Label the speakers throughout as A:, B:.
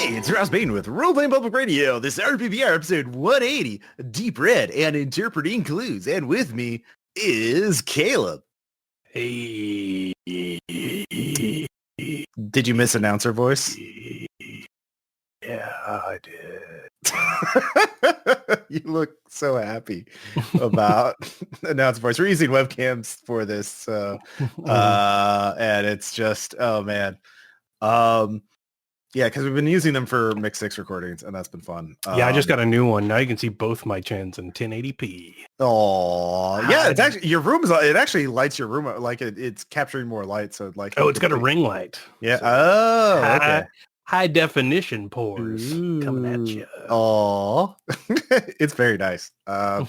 A: Hey, it's Ross Bain with Role Playing Public Radio. This is RPPR episode 180, Deep Red and Interpreting Clues. And with me is Caleb.
B: Hey.
A: Did you miss announcer voice?
B: Yeah, I did.
A: You look so happy about announcer voice. We're using webcams for this. And it's just, oh man. Yeah, because we've been using them for Mix 6 recordings, and that's been fun.
B: Yeah, I just got a new one. Now you can see both my chins in 1080p.
A: Oh, yeah, it's actually, your room is, it actually lights your room, like it's capturing more light, so like...
B: Oh, it's got a ring light.
A: Yeah,
B: so
A: okay.
B: High definition pores coming at you.
A: Oh, it's very nice. Yeah,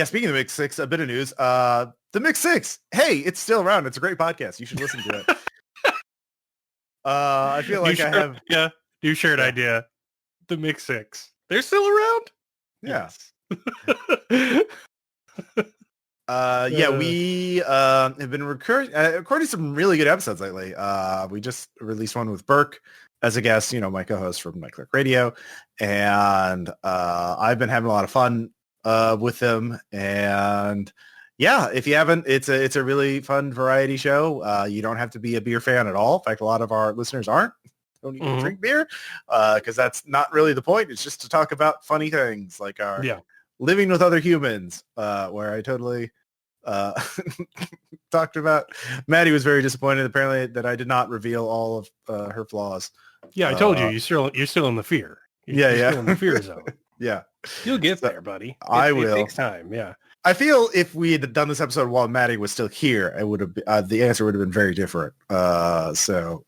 A: speaking of Mix 6, a bit of news. The Mix 6, hey, it's still around. It's a great podcast. You should listen to it. I feel like
B: new shirt idea. The Mix 6. They're still around?
A: Yeah. Yes. We have been recording some really good episodes lately. We just released one with Burke as a guest, my co-host from My Click Radio. And I've been having a lot of fun with them. And yeah, if you haven't, it's a really fun variety show. You don't have to be a beer fan at all. In fact, a lot of our listeners don't even drink beer because that's not really the point. It's just to talk about funny things like our living with other humans, where I totally talked about. Maddie was very disappointed apparently that I did not reveal all of her flaws.
B: Yeah, I told you, you're still in the fear. You're still in the fear zone.
A: Yeah,
B: you'll get there, buddy.
A: I will.
B: It takes time. Yeah.
A: I feel if we had done this episode while Maddie was still here, it would have the answer would have been very different. So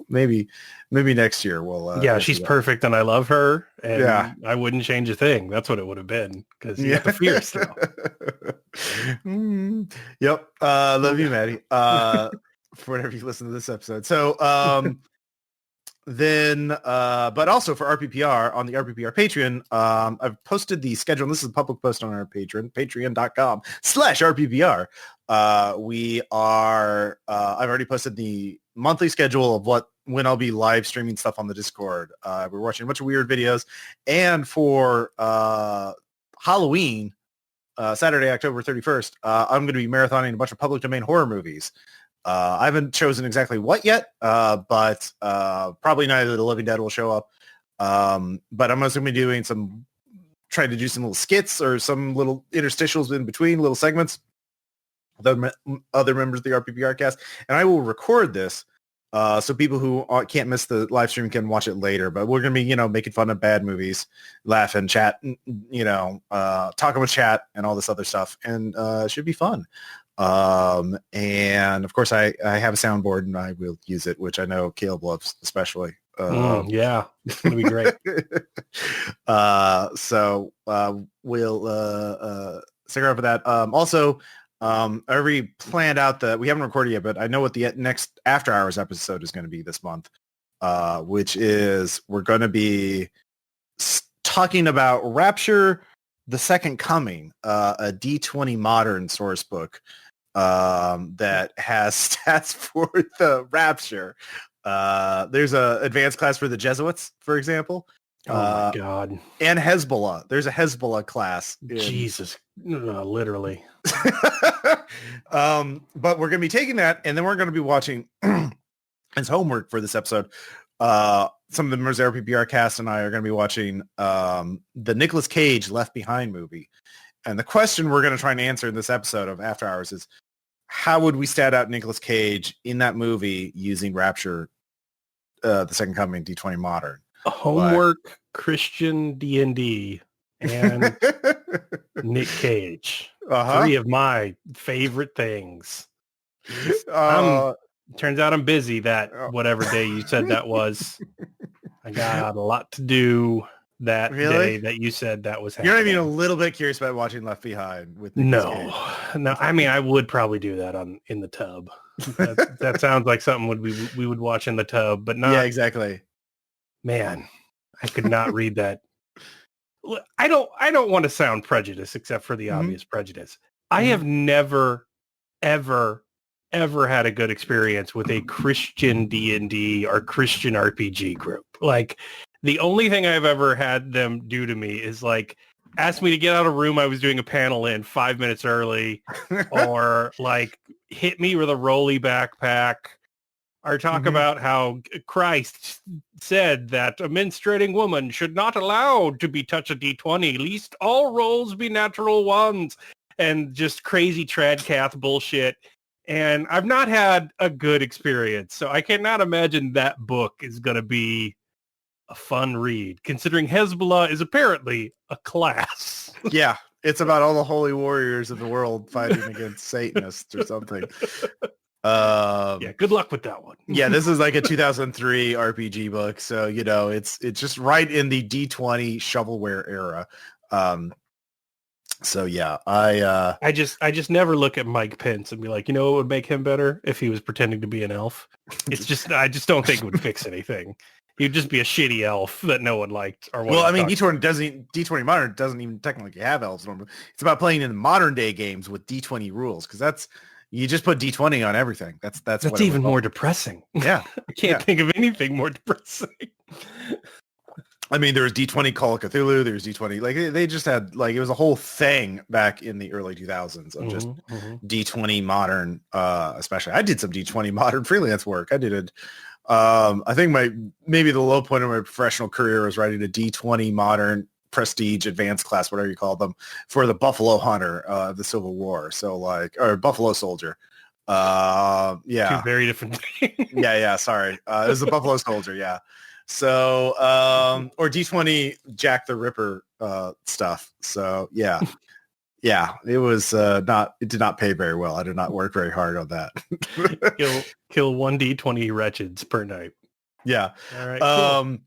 A: maybe next year we'll.
B: She's perfect, and I love her, and I wouldn't change a thing. That's what it would have been because you got the fear still.
A: Yep. Love you, Maddie. For whenever you listen to this episode. So then but also for RPPR on the RPPR Patreon, I've posted the schedule, and this is a public post on our patreon.com/RPPR. We are I've already posted the monthly schedule of when I'll be live streaming stuff on the Discord. We're watching a bunch of weird videos, and for Halloween, Saturday, October 31st, I'm going to be marathoning a bunch of public domain horror movies. I haven't chosen exactly what yet, but probably Night of the Living Dead will show up. But I'm also going to be trying to do some little skits or some little interstitials in between, little segments with other members of the RPPR cast. And I will record this so people who can't miss the live stream can watch it later. But we're going to be, making fun of bad movies, laughing, chat, talking with chat and all this other stuff. And it should be fun. And of course I have a soundboard and I will use it, which I know Caleb loves especially.
B: Yeah, it's gonna be great.
A: So we'll stick around for that. Also, I already planned out that we haven't recorded yet, but I know what the next After Hours episode is going to be this month, which is we're going to be talking about Rapture, The Second Coming, a D20 modern source book that has stats for the Rapture. There's a advanced class for the Jesuits, for example.
B: Oh my God.
A: And Hezbollah. There's a Hezbollah class.
B: Jesus. Literally.
A: But we're going to be taking that, and then we're going to be watching as homework for this episode. Some of the members of the RPPR cast and I are going to be watching the Nicolas Cage Left Behind movie. And the question we're going to try and answer in this episode of After Hours is, how would we stat out Nicolas Cage in that movie using Rapture, The Second Coming, D20 Modern?
B: Homework, Christian D&D, and Nick Cage. Three of my favorite things. Turns out I'm busy that whatever day you said that was. I got a lot to do that day that you said that was happening.
A: You're not even a little bit curious about watching Left Behind with
B: No. I mean, I would probably do that in the tub. That sounds like something we would watch in the tub, but not.
A: Yeah, exactly.
B: Man, I could not read that. I don't want to sound prejudiced, except for the obvious prejudice. I have never, ever, ever had a good experience with a Christian D&D or Christian RPG group. Like, the only thing I've ever had them do to me is like ask me to get out of a room I was doing a panel in 5 minutes early, or like hit me with a rolly backpack, or talk about how Christ said that a menstruating woman should not allowed to be touched a D20, least all rolls be natural ones, and just crazy tradcath bullshit. And I've not had a good experience, so I cannot imagine that book is going to be a fun read, considering Hezbollah is apparently a class.
A: Yeah, it's about all the holy warriors of the world fighting against Satanists or something.
B: Yeah, good luck with that one.
A: Yeah, this is like a 2003 RPG book, so you know it's just right in the D20 shovelware era. So yeah,
B: I just never look at Mike Pence and be like, you know what would make him better if he was pretending to be an elf? It's just I just don't think it would fix anything. He'd just be a shitty elf that no one liked. Or
A: well, I mean, D20 Modern doesn't even technically have elves. It's about playing in modern day games with D20 rules, because that's you just put D20 on everything. That's
B: even more depressing.
A: Yeah,
B: I can't think of anything more depressing.
A: I mean, there was D20 Call of Cthulhu. There's D20. Like they just had like it was a whole thing back in the early 2000s of just D20 Modern. Especially, I did some D20 Modern freelance work. I did it. I think maybe the low point of my professional career was writing a D20 Modern Prestige Advanced Class, whatever you call them, for the Buffalo Hunter of the Civil War. So like, or Buffalo Soldier. Yeah,
B: two very different things.
A: yeah. Sorry, it was the Buffalo Soldier. Yeah. So, or D20 Jack the Ripper stuff. So yeah. Yeah, it was it did not pay very well. I did not work very hard on that.
B: kill 1d20 wretcheds per night.
A: Yeah.
B: All right. Cool.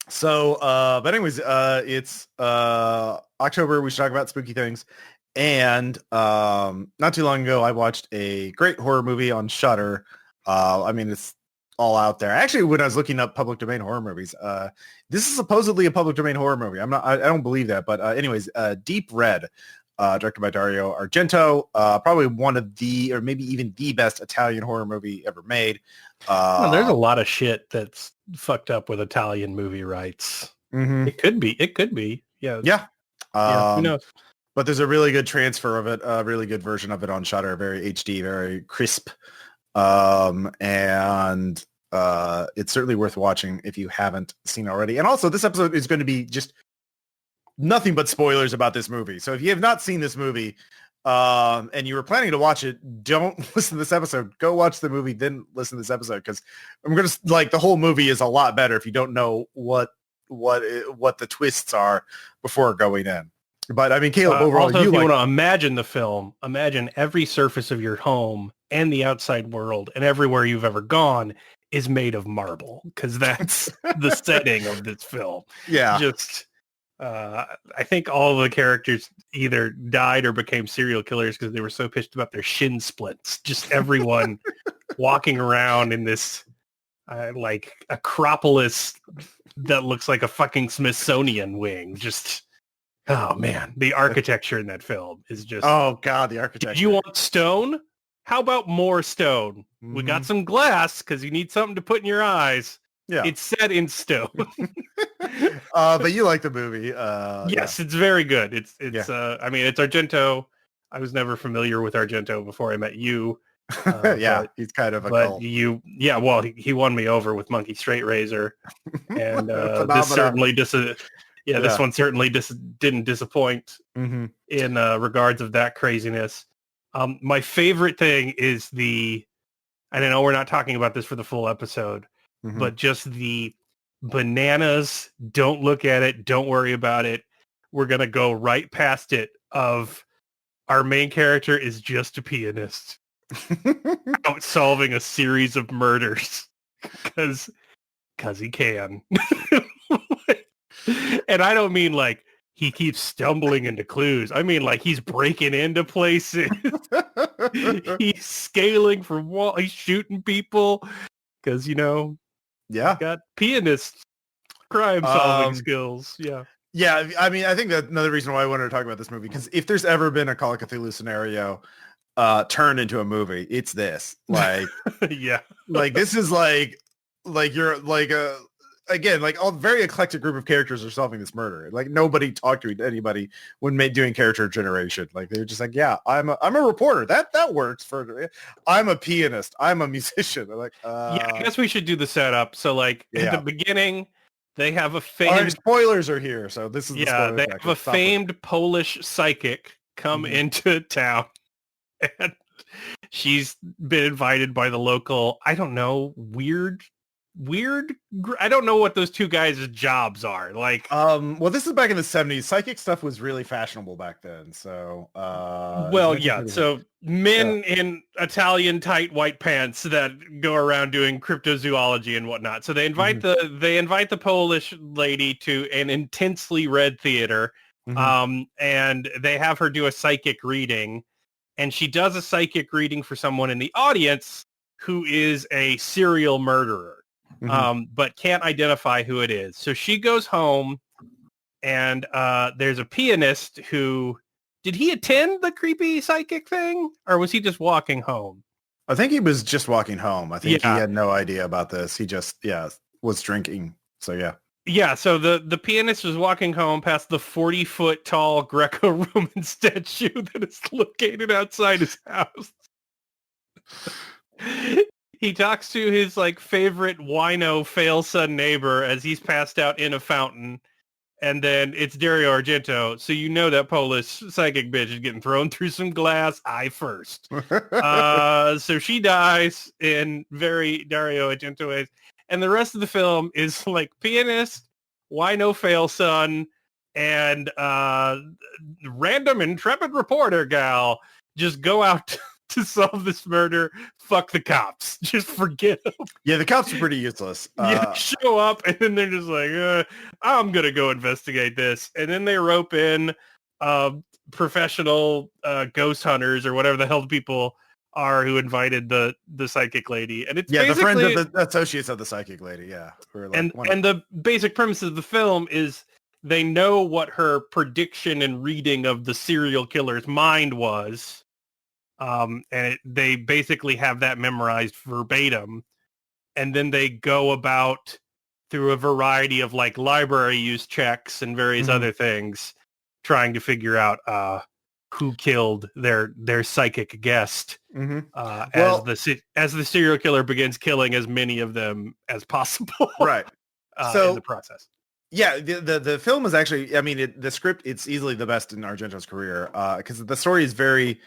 A: So but anyways, it's October. We should talk about spooky things. And not too long ago I watched a great horror movie on Shudder. I mean, it's all out there. Actually, when I was looking up public domain horror movies, this is supposedly a public domain horror movie. I don't believe that, but anyways, Deep Red, directed by Dario Argento, probably one of the, or maybe even the best Italian horror movie ever made.
B: Well, there's a lot of shit that's fucked up with Italian movie rights. It could be. Yeah. Who knows?
A: But there's a really good transfer of it, a really good version of it on Shudder, very HD, very crisp. And it's certainly worth watching if you haven't seen already. And also, this episode is going to be just nothing but spoilers about this movie. So if you have not seen this movie and you were planning to watch it, don't listen to this episode. Go watch the movie, then listen to this episode, because I'm going to like the whole movie is a lot better if you don't know what the twists are before going in. But I mean, Caleb, overall,
B: also, if you want to imagine the film, imagine every surface of your home and the outside world and everywhere you've ever gone is made of marble, because that's the setting of this film.
A: Yeah.
B: Just, I think all the characters either died or became serial killers because they were so pissed about their shin splints. Just everyone walking around in this like Acropolis that looks like a fucking Smithsonian wing. Just, oh man, the architecture in that film is just...
A: Oh God, the architecture.
B: Did you want stone? How about more stone? We got some glass because you need something to put in your eyes.
A: Yeah.
B: It's set in stone.
A: But you like the movie.
B: Yes, it's very good. I mean, it's Argento. I was never familiar with Argento before I met you.
A: Yeah, he's kind of a cult.
B: Well, he won me over with Monkey Straight Razor. And this certainly this one certainly didn't disappoint in regards of that craziness. My favorite thing is and I know we're not talking about this for the full episode, but just the bananas, don't look at it, don't worry about it, we're going to go right past it, of our main character is just a pianist out solving a series of murders because he can. And I don't mean like he keeps stumbling into clues. I mean, like, he's breaking into places. He's scaling from wall. He's shooting people because, he's got pianist crime solving skills. Yeah.
A: Yeah. I mean, I think that another reason why I wanted to talk about this movie, because if there's ever been a Call of Cthulhu scenario, turned into a movie. It's this. Like,
B: Yeah.
A: like this is like you're like a again like a very eclectic group of characters are solving this murder. Like nobody talked to anybody when doing character generation. Like they're just like, yeah, I'm a reporter. That works for. I'm a pianist. I'm a musician. They're like,
B: Yeah, I guess we should do the setup. So like at the
A: Yeah.
B: beginning, they have a
A: All
B: famed
A: right, spoilers are here. So this is the spoiler
B: they
A: section.
B: have a
A: Stop it.
B: famed Polish psychic come
A: Mhm.
B: into town, and she's been invited by the local, I don't know, weird. I don't know what those two guys' jobs are. Like,
A: Well, this is back in the 70s. Psychic stuff was really fashionable back then. So,
B: well, yeah. So men in Italian tight white pants that go around doing cryptozoology and whatnot. So they invite the Polish lady to an intensely read theater, and they have her do a psychic reading, and she does a psychic reading for someone in the audience who is a serial murderer. But can't identify who it is. So she goes home, and there's a pianist who, did he attend the creepy psychic thing, or was he just walking home?
A: I think he was just walking home. I think he had no idea about this. He just, was drinking. So, yeah.
B: Yeah, so the pianist was walking home past the 40-foot tall Greco-Roman statue that is located outside his house. He talks to his like favorite wino fail son neighbor as he's passed out in a fountain, and then it's Dario Argento. So you know that Polish psychic bitch is getting thrown through some glass eye first. So she dies in very Dario Argento ways, and the rest of the film is like pianist, wino fail son, and random intrepid reporter gal just go out to solve this murder. Fuck the cops. Just forget them.
A: Yeah, the cops are pretty useless.
B: Show up, and then they're just like, I'm going to go investigate this. And then they rope in professional ghost hunters or whatever the hell the people are who invited the psychic lady. And it's
A: the friends of the associates of the psychic lady, yeah. Like,
B: and the basic premise of the film is they know what her prediction and reading of the serial killer's mind was. They basically have that memorized verbatim, and then they go about through a variety of like library use checks and various other things, trying to figure out who killed their psychic guest. As the serial killer begins killing as many of them as possible,
A: right?
B: In the process.
A: Yeah, the film is actually, I mean, the script, it's easily the best in Argento's career because the story is very.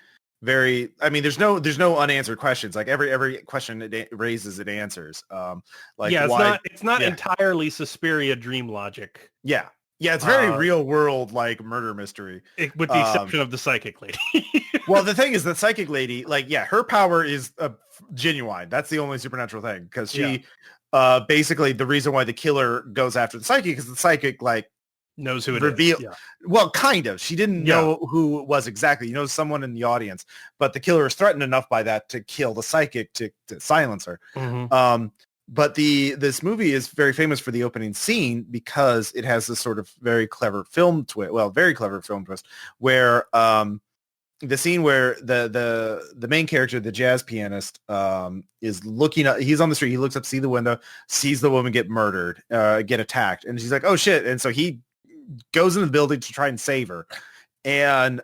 A: I mean, there's no unanswered questions. Like every question it raises, it answers.
B: It's not entirely Suspiria dream logic.
A: Yeah, it's very real world like murder mystery,
B: with the exception of the psychic lady.
A: Well, the thing is, the psychic lady, like, her power is genuine. That's the only supernatural thing because she, basically, the reason why the killer goes after the psychic is the psychic like
B: knows who it is. Yeah.
A: Well, kind of. She didn't know who it was exactly. You know, someone in the audience, but the killer is threatened enough by that to kill the psychic to silence her. But this movie is very famous for the opening scene because it has this sort of very clever film twist. Well, very clever film twist where the scene where the main character, the jazz pianist, is looking up. He's on the street. He looks up, see the window, sees the woman get murdered, get attacked, and she's like, "Oh shit!" And so he goes into the building to try and save her. And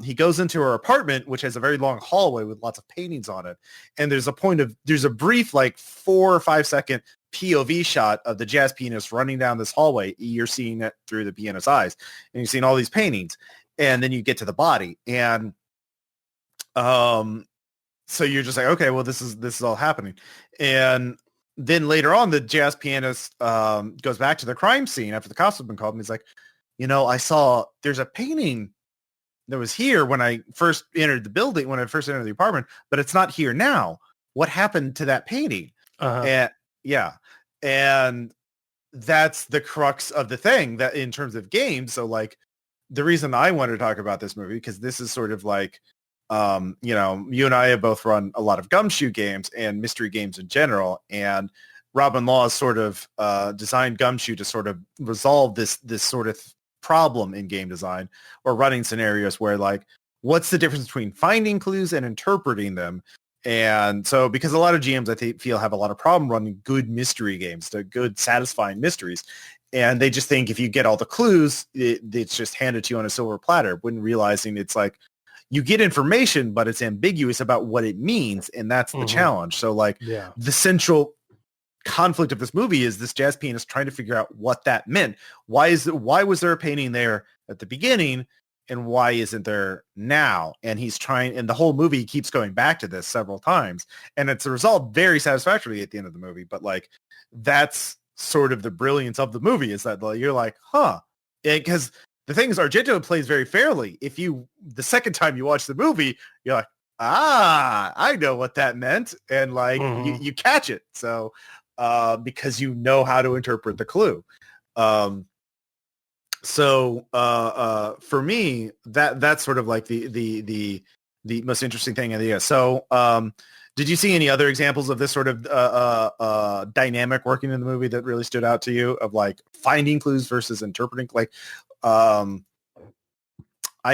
A: he goes into her apartment, which has a very long hallway with lots of paintings on it. And there's a brief, like 4 or 5 second POV shot of the jazz pianist running down this hallway. You're seeing it through the pianist's eyes, and you're seeing all these paintings. And then you get to the body, and so you're just like, okay, well, this is all happening. And then later on, the jazz pianist goes back to the crime scene after the cops have been called, and he's like, I saw there's a painting that was here when I first entered the building, when I first entered the apartment, but it's not here now. What happened to that painting? And that's the crux of the thing, that in terms of games. So like the reason I wanted to talk about this movie, because this is sort of like, you and I have both run a lot of Gumshoe games and mystery games in general. And Robin Law has sort of designed Gumshoe to sort of resolve this sort of problem in game design or running scenarios where like what's the difference between finding clues and interpreting them? And so because a lot of GMs feel have a lot of problem running good mystery games, to good satisfying mysteries. And they just think if you get all the clues, it's just handed to you on a silver platter, when realizing it's like you get information, but it's ambiguous about what it means. And that's the challenge. So like the central conflict of this movie is this jazz pianist trying to figure out what that meant. Why was there a painting there at the beginning? And why isn't there now? And he's trying, and the whole movie keeps going back to this several times. And it's resolved very satisfactorily at the end of the movie. But like, that's sort of the brilliance of the movie, is that you're like, huh? Because the thing is, Argento plays very fairly. The second time you watch the movie, you're like, I know what that meant. And like, you catch it. So, because you know how to interpret the clue. So for me, that's sort of like the most interesting thing in the year. So did you see any other examples of this sort of dynamic working in the movie that really stood out to you, of like finding clues versus interpreting? Like I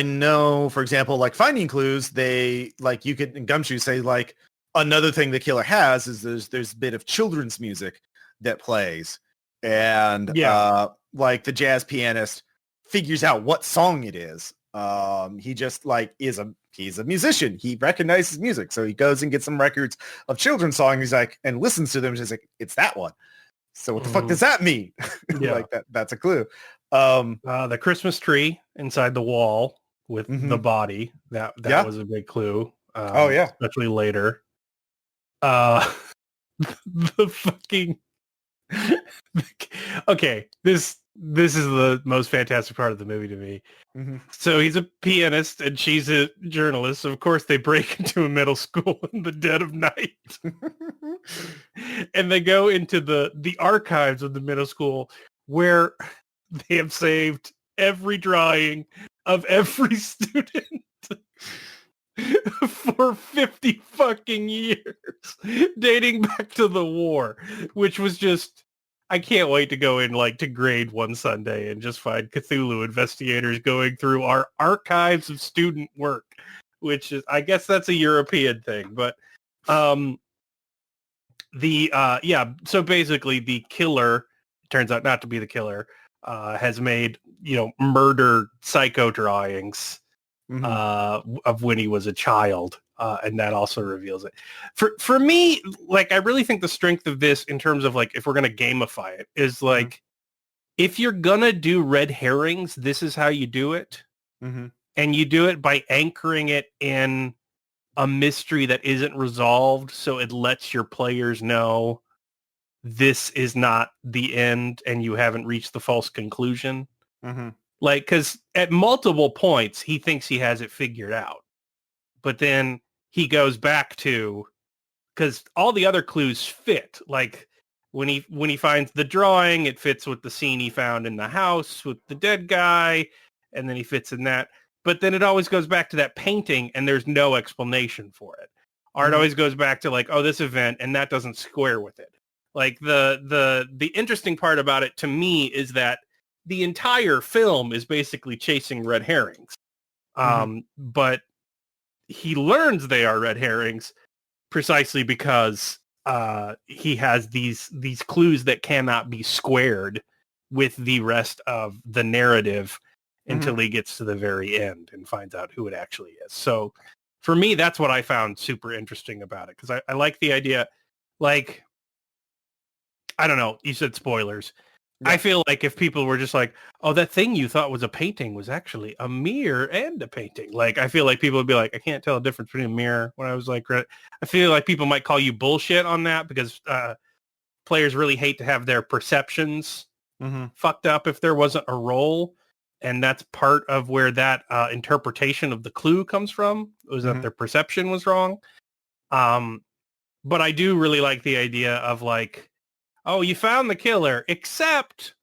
A: know, for example, like finding clues, they like, you could in Gumshoe say like another thing the killer has is there's a bit of children's music that plays. And like the jazz pianist figures out what song it is. He just like he's a musician. He recognizes music. So he goes and gets some records of children's songs. He's like, and listens to them. And he's like, it's that one. So what the fuck does that mean? Like that's a clue.
B: The Christmas tree inside the wall with the body. That was a big clue. Especially later. The fucking okay, this is the most fantastic part of the movie to me. So he's a pianist and she's a journalist. So of course they break into a middle school in the dead of night. And they go into the archives of the middle school, where they have saved every drawing of every student for 50 fucking years, dating back to the war, which was just, I can't wait to go in like to grade one Sunday and just find Cthulhu investigators going through our archives of student work, which is, I guess that's a European thing. But so basically the killer turns out not to be the killer, has made, murder psycho drawings of when he was a child. And that also reveals it. For me, like, I really think the strength of this in terms of like, if we're going to gamify it, is like, if you're going to do red herrings, this is how you do it. And you do it by anchoring it in a mystery that isn't resolved. So it lets your players know this is not the end and you haven't reached the false conclusion. Like, because at multiple points, he thinks he has it figured out. But then he goes back to, because all the other clues fit. Like when he finds the drawing, it fits with the scene he found in the house with the dead guy, and then he fits in that. But then it always goes back to that painting, and there's no explanation for it. Or it always goes back to like, oh, this event, and that doesn't square with it. Like the interesting part about it to me is that the entire film is basically chasing red herrings. But he learns they are red herrings precisely because he has these clues that cannot be squared with the rest of the narrative until he gets to the very end and finds out who it actually is. So for me, that's what I found super interesting about it, because I like the idea, like, I don't know, you said spoilers. Yeah. I feel like if people were just like, oh, that thing you thought was a painting was actually a mirror and a painting. Like, I feel like people would be like, I can't tell the difference between a mirror. When I was like, I feel like people might call you bullshit on that, because players really hate to have their perceptions fucked up if there wasn't a roll. And that's part of where that interpretation of the clue comes from, was that their perception was wrong. But I do really like the idea of like, oh, you found the killer, except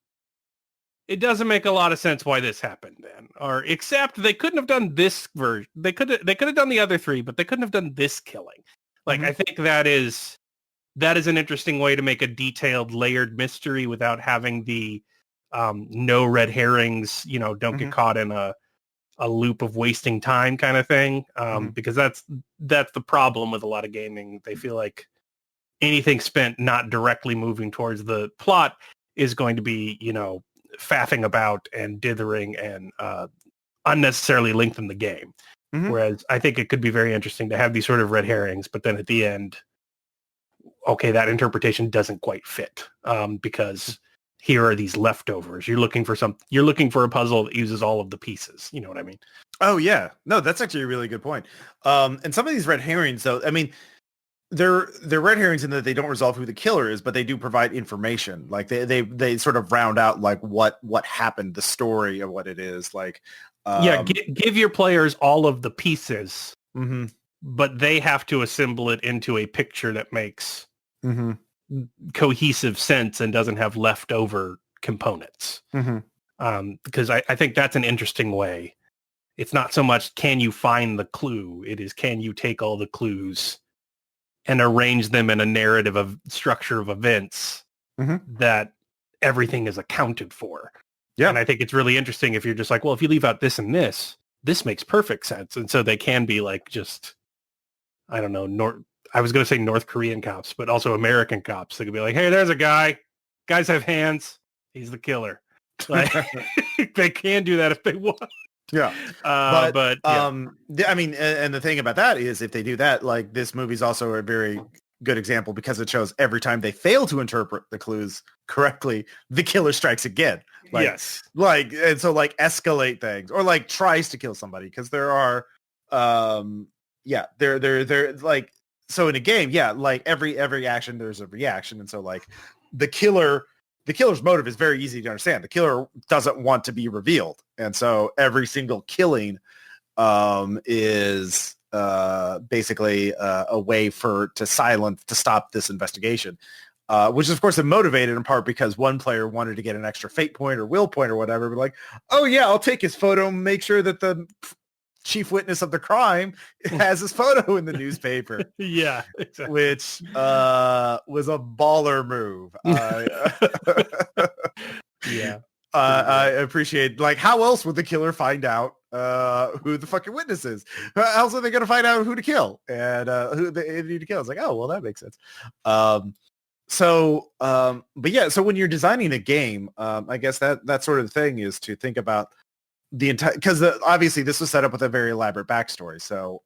B: it doesn't make a lot of sense why this happened then. Or except they couldn't have done this version. They could have done the other three, but they couldn't have done this killing. Like, I think that is an interesting way to make a detailed, layered mystery without having the no red herrings, don't get caught in a a loop of wasting time kind of thing. Because that's the problem with a lot of gaming. They feel like anything spent not directly moving towards the plot is going to be, faffing about and dithering and unnecessarily lengthen the game. Whereas I think it could be very interesting to have these sort of red herrings, but then at the end, okay, that interpretation doesn't quite fit because here are these leftovers. You're looking for a puzzle that uses all of the pieces. You know what I mean?
A: Oh yeah, no, that's actually a really good point. And some of these red herrings, though, I mean, they're red herrings in that they don't resolve who the killer is, but they do provide information. Like they sort of round out like what happened, the story of what it is. Like
B: give your players all of the pieces, but they have to assemble it into a picture that makes cohesive sense and doesn't have leftover components. Because I think that's an interesting way. It's not so much can you find the clue, it is can you take all the clues and arrange them in a narrative of structure of events that everything is accounted for. Yeah. And I think it's really interesting if you're just like, well, if you leave out this and this makes perfect sense. And so they can be like just, I don't know, I was going to say North Korean cops, but also American cops. They could be like, hey, there's a guy. Guys have hands. He's the killer. Like, they can do that if they want.
A: Yeah. But I mean, and the thing about that is if they do that, like this movie's also a very good example because it shows every time they fail to interpret the clues correctly, the killer strikes again. Like,
B: yes.
A: Like, and so like escalate things or like tries to kill somebody because there are, they're like, so in a game, like every action, there's a reaction. And so like the killer's motive is very easy to understand. The killer doesn't want to be revealed. And so every single killing is basically a way to stop this investigation, which is of course motivated in part because one player wanted to get an extra fate point or will point or whatever. But like, oh yeah, I'll take his photo and make sure that the chief witness of the crime has his photo in the newspaper.
B: Yeah, exactly.
A: Which was a baller move.
B: Yeah.
A: I appreciate, like, how else would the killer find out who the fucking witness is? How else are they going to find out who to kill and who they need to kill? It's like, oh, well, that makes sense. But yeah, so when you're designing a game, I guess that sort of thing is to think about the entire, because obviously this was set up with a very elaborate backstory. So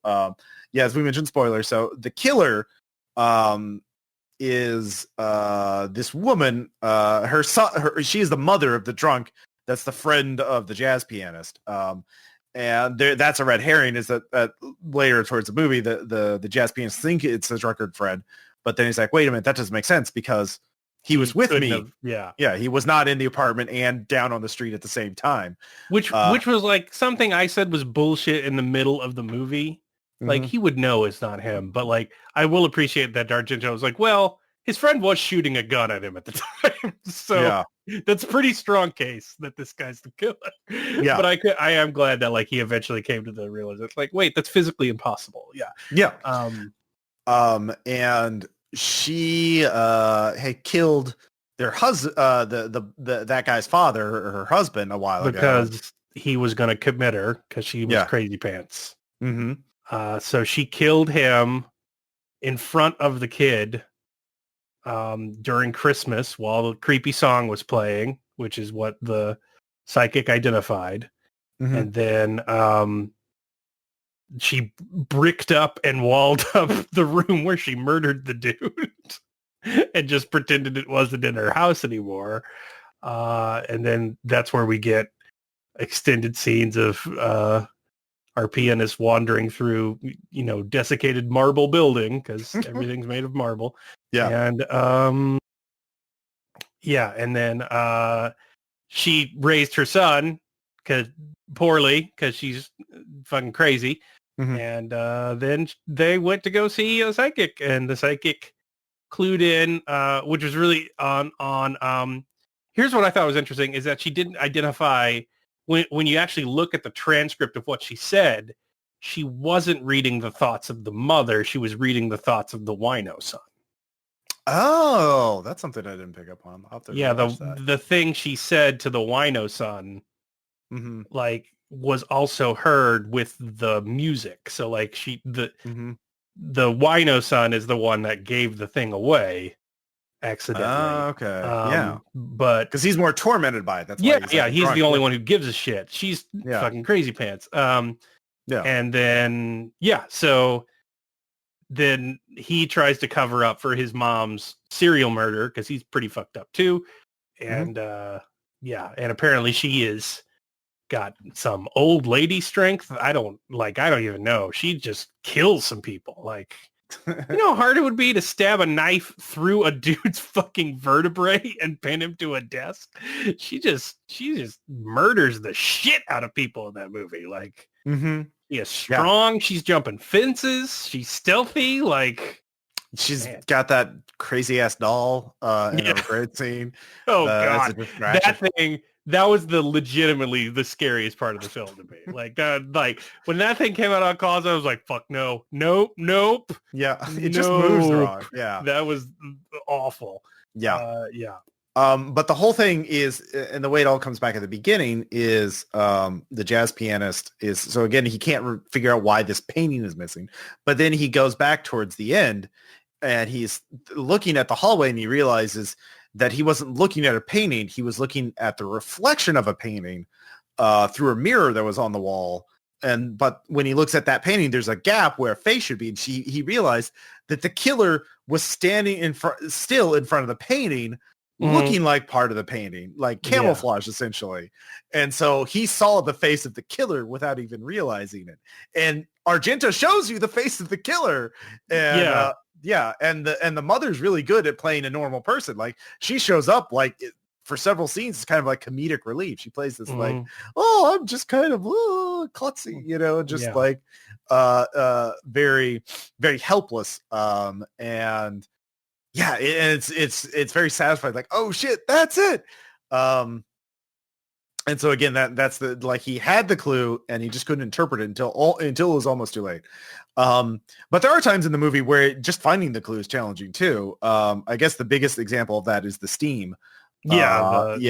A: as we mentioned, spoilers. So the killer is this woman. Her son. She is the mother of the drunk. That's the friend of the jazz pianist. And that's a red herring. Is that later towards the movie, the jazz pianist think it's his drunkard friend, but then he's like, wait a minute, that doesn't make sense because he was with me. He was not in the apartment and down on the street at the same time.
B: Which was like something I said was bullshit in the middle of the movie. Like he would know it's not him, but like I will appreciate that Argento was like, well, his friend was shooting a gun at him at the time, so that's a pretty strong case that this guy's the killer. Yeah, but I am glad that like he eventually came to the realization, like, wait, that's physically impossible.
A: And she had killed their husband, that guy's father, her husband, a while ago
B: because he was going to commit her because she was crazy pants. So she killed him in front of the kid during Christmas while the creepy song was playing, which is what the psychic identified. And then she bricked up and walled up the room where she murdered the dude and just pretended it wasn't in her house anymore. And then that's where we get extended scenes of our pianist wandering through, desiccated marble building because everything's made of marble. And and then she raised her son poorly because she's fucking crazy. And then they went to go see a psychic, and the psychic clued in, which was really on here's what I thought was interesting is that she didn't identify when you actually look at the transcript of what she said, she wasn't reading the thoughts of the mother. She was reading the thoughts of the wino son.
A: Oh, that's something I didn't pick up on. I'll have to
B: the thing she said to the wino son
A: Mm-hmm.
B: like was also heard with the music. So like
A: Mm-hmm.
B: the wino son is the one that gave the thing away accidentally.
A: Okay. Yeah.
B: But
A: Because he's more tormented by it. That's why
B: yeah,
A: he's like
B: yeah,
A: a
B: he's
A: drunk.
B: the only
A: Yeah.
B: one who gives a shit. She's
A: Yeah.
B: fucking crazy pants.
A: Yeah.
B: And then so then he tries to cover up for his mom's serial murder because he's pretty fucked up too.
A: Mm-hmm.
B: And and apparently she is got some old lady strength. I don't even know. She just kills some people. Like, you know how hard it would be to stab a knife through a dude's fucking vertebrae and pin him to a desk? She just murders the shit out of people in that movie. Like,
A: Mm-hmm.
B: she is strong. She's jumping fences. She's stealthy. Like,
A: She's
B: man.
A: got that crazy ass doll in a great scene.
B: Oh
A: As a
B: God,
A: distraction.
B: that was legitimately the scariest part of the film to me. Like that, like when that thing came out on calls, I was like, fuck no, nope, nope,
A: Yeah, it just moves
B: nope.
A: wrong. Yeah.
B: That was awful.
A: Yeah.
B: Yeah.
A: But the whole thing is, and the way it all comes back at the beginning is the jazz pianist is, so again, he can't figure out why this painting is missing. But then he goes back towards the end and he's looking at the hallway and he realizes that he wasn't looking at a painting. He was looking at the reflection of a painting through a mirror that was on the wall. But when he looks at that painting, there's a gap where a face should be. And he realized that the killer was standing still in front of the painting, looking like part of the painting, like camouflage essentially. And so he saw the face of the killer without even realizing it. And Argento shows you the face of the killer. And and the mother's really good at playing a normal person. Like she shows up like for several scenes, it's kind of like comedic relief. She plays this like, oh, I'm just kind of klutzy, you know, just like very, very helpless. And yeah, it's very satisfying. Like, oh shit, that's it. And so again, that's the, like, he had the clue and he just couldn't interpret it until it was almost too late. But there are times in the movie where just finding the clue is challenging too. I guess the biggest example of that is the steam.
B: That was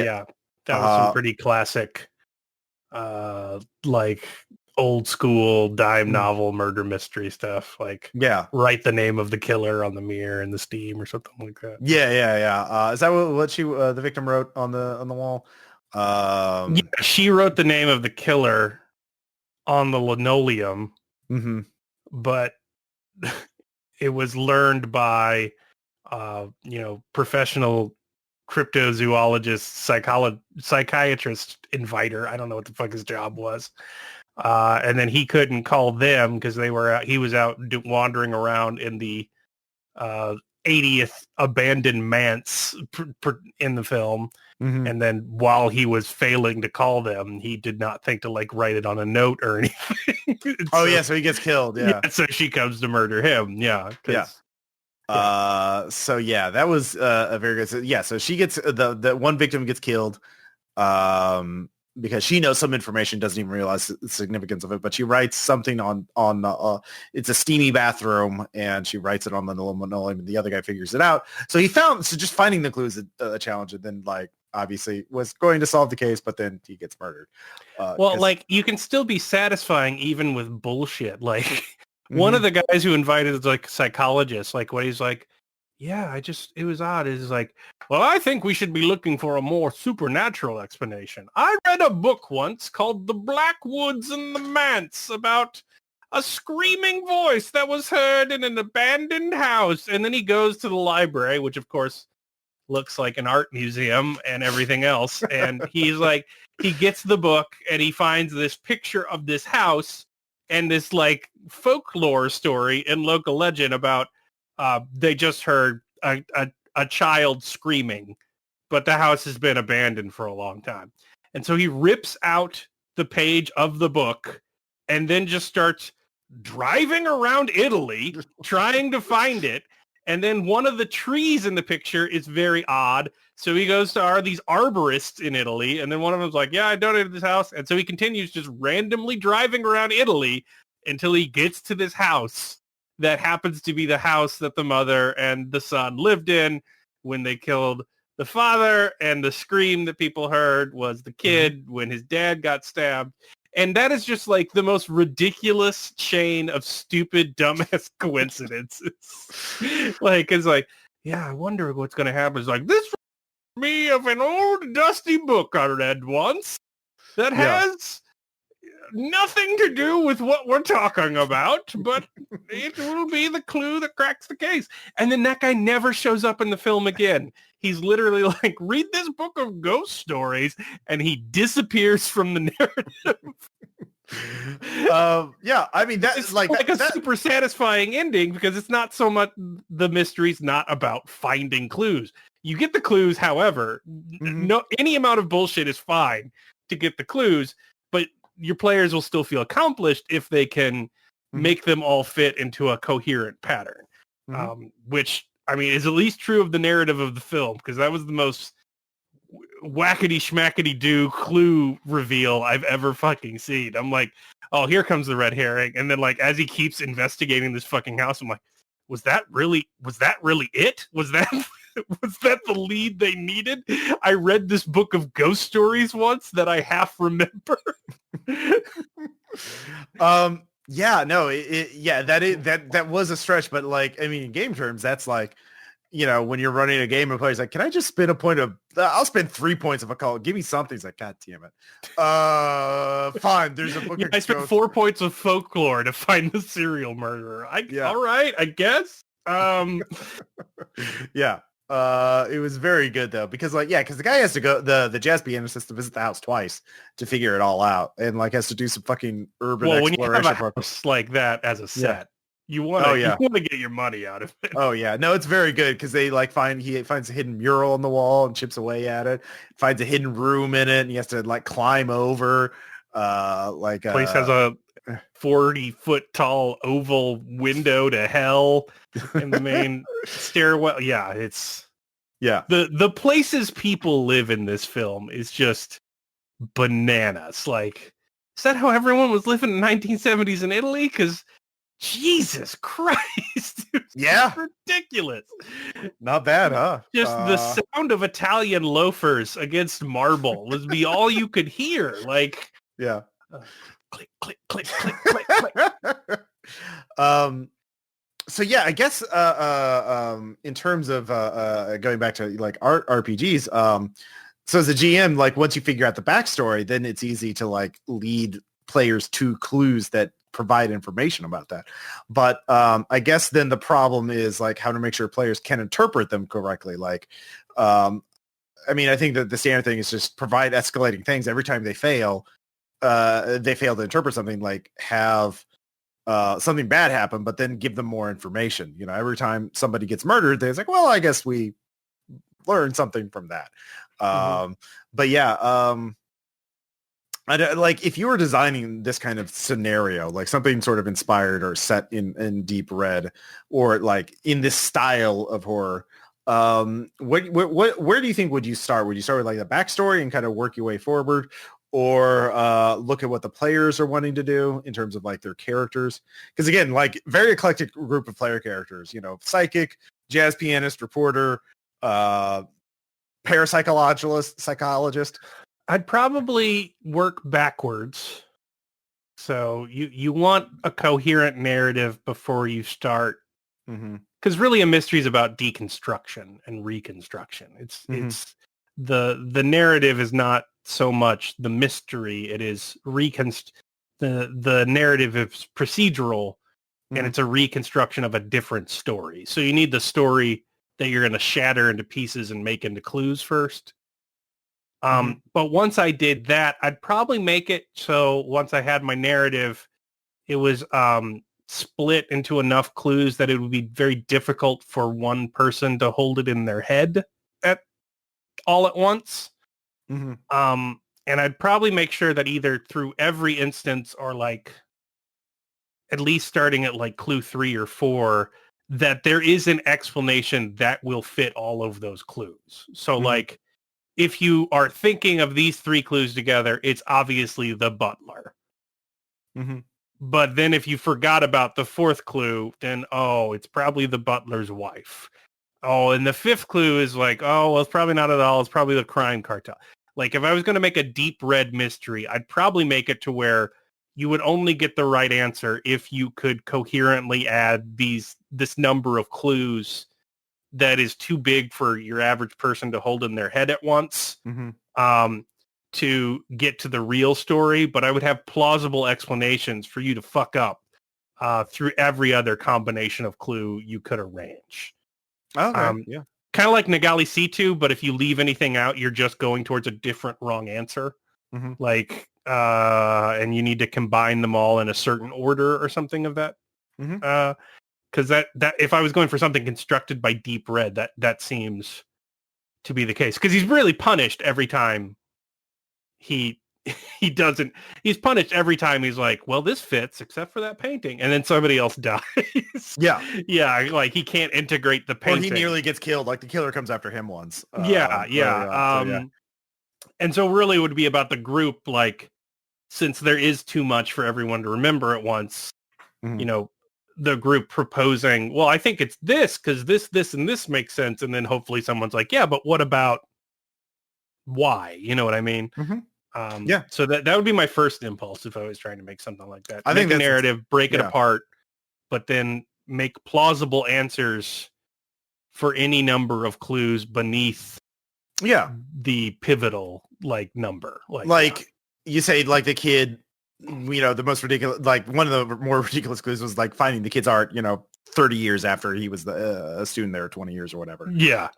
B: some pretty classic, like old school dime novel murder mystery stuff. Like, write the name of the killer on the mirror and the steam or something like that.
A: Is that what she the victim wrote on the wall?
B: She wrote the name of the killer on the linoleum, but it was learned by professional cryptozoologist, psychiatrist inviter. I don't know what the fuck his job was. And then he couldn't call them because he was out wandering around in the 80th abandoned manse in the film. And then while he was failing to call them, he did not think to like write it on a note or anything.
A: So he gets killed.
B: So she comes to murder him.
A: So that was a very good. So she gets the one victim gets killed because she knows some information, doesn't even realize the significance of it, but she writes something on it's a steamy bathroom and she writes it on the linoleum and the other guy figures it out. So just finding the clue is a challenge, and then like obviously was going to solve the case, but then he gets murdered.
B: Like you can still be satisfying even with bullshit. Like one of the guys who invited like psychologists, like what he's like, it was odd. It's like, well, I think we should be looking for a more supernatural explanation. I read a book once called The Black Woods and the Manse about a screaming voice that was heard in an abandoned house. And then he goes to the library, which of course looks like an art museum and everything else. And he's like, he gets the book and he finds this picture of this house and this like folklore story and local legend about they just heard a child screaming, but the house has been abandoned for a long time. And so he rips out the page of the book and then just starts driving around Italy trying to find it. And then one of the trees in the picture is very odd. So he goes to these arborists in Italy. And then one of them's like, I donated this house. And so he continues just randomly driving around Italy until he gets to this house that happens to be the house that the mother and the son lived in when they killed the father, and the scream that people heard was the kid when his dad got stabbed. And that is just like the most ridiculous chain of stupid, dumbass coincidences. Like, it's like, yeah, I wonder what's going to happen. It's like, this reminds me of an old dusty book I read once that has nothing to do with what we're talking about, but it will be the clue that cracks the case. And then that guy never shows up in the film again. He's literally like, read this book of ghost stories, and he disappears from the narrative.
A: Yeah, I mean, that's
B: it's
A: like
B: a super satisfying ending because it's not so much, the mystery's not about finding clues. You get the clues, however, no, any amount of bullshit is fine to get the clues, but your players will still feel accomplished if they can make them all fit into a coherent pattern, which, I mean, is at least true of the narrative of the film, because that was the most whackety schmackety do clue reveal I've ever fucking seen. I'm like, oh, here comes the red herring. And then, like, as he keeps investigating this fucking house, I'm like, was that really it? Was that was that the lead they needed? I read this book of ghost stories once that I half remember.
A: Yeah, no, that was a stretch, but like, I mean, in game terms, that's like, you know, when you're running a game and players like, can I just spend a point of, I'll spend 3 points if I call it. Give me something. He's like, God damn it. Fine. There's a book.
B: I spent 4 points of folklore to find the serial murderer. All right, I guess.
A: Yeah. It was very good though, because like, yeah, because the guy has to go, the jazz pianist has to visit the house twice to figure it all out, and like has to do some fucking urban exploration.
B: When you have a house like that as a set, you want to get your money out of it.
A: Oh yeah, no, it's very good because they like he finds a hidden mural on the wall and chips away at it, finds a hidden room in it, and he has to like climb over.
B: Place has a 40-foot tall oval window to hell in the main stairwell. Yeah, it's the places people live in this film is just bananas. Like, is that how everyone was living in the 1970s in Italy? Because Jesus Christ, ridiculous.
A: Not bad, huh?
B: Just the sound of Italian loafers against marble would be all you could hear. Like, click, click, click, click, click, click.
A: So yeah, I guess in terms of going back to like art RPGs, so as a GM, like once you figure out the backstory, then it's easy to like lead players to clues that provide information about that. But I guess then the problem is like how to make sure players can interpret them correctly. Like, I mean, I think that the standard thing is just provide escalating things every time they fail to interpret something, like have something bad happen, but then give them more information. You know, every time somebody gets murdered, they're like, well, I guess we learned something from that. But yeah, like if you were designing this kind of scenario, like something sort of inspired or set in Deep Red, or like in this style of horror, where do you think would you start? Would you start with like the backstory and kind of work your way forward, or look at what the players are wanting to do in terms of like their characters? Because again, like very eclectic group of player characters, you know, psychic, jazz pianist, reporter, psychologist.
B: I'd probably work backwards. So you want a coherent narrative before you start. Because really a mystery is about deconstruction and reconstruction. It's the narrative is not so much the mystery. It is the narrative is procedural, and it's a reconstruction of a different story. So you need the story that you're going to shatter into pieces and make into clues first. But once I did that, I'd probably make it so once I had my narrative, it was split into enough clues that it would be very difficult for one person to hold it in their head all at once. And I'd probably make sure that either through every instance or like at least starting at like clue 3 or 4, that there is an explanation that will fit all of those clues. So like, if you are thinking of these 3 clues together, it's obviously the butler. But then if you forgot about the 4th clue, then, it's probably the butler's wife. Oh, and the fifth clue is like, oh, well, it's probably not at all. It's probably the crime cartel. Like, if I was going to make a deep red mystery, I'd probably make it to where you would only get the right answer if you could coherently add this number of clues that is too big for your average person to hold in their head at once, to get to the real story. But I would have plausible explanations for you to fuck up through every other combination of clue you could arrange.
A: Okay, yeah.
B: Kind of like Nagali C2, but if you leave anything out, you're just going towards a different wrong answer.
A: Mm-hmm.
B: Like, and you need to combine them all in a certain order or something of that.
A: Mm-hmm.
B: Because that if I was going for something constructed by Deep Red, that seems to be the case. Because he's really punished every time he doesn't. He's punished every time he's like, well, this fits except for that painting, and then somebody else dies. Yeah, like he can't integrate the painting.
A: Or he nearly gets killed. Like the killer comes after him once.
B: Yeah. And so really it would be about the group, like, since there is too much for everyone to remember at once, the group proposing, well, I think it's this because this, and this makes sense. And then hopefully someone's like, yeah, but what about why? You know what I mean?
A: Mm-hmm. Yeah.
B: So that would be my first impulse if I was trying to make something like that.
A: I
B: make
A: think
B: a narrative, break it apart, but then make plausible answers for any number of clues beneath the pivotal number.
A: You say, like, the kid, the most ridiculous, like one of the more ridiculous clues was like finding the kid's art 30 years after he was a student there, 20 years or whatever.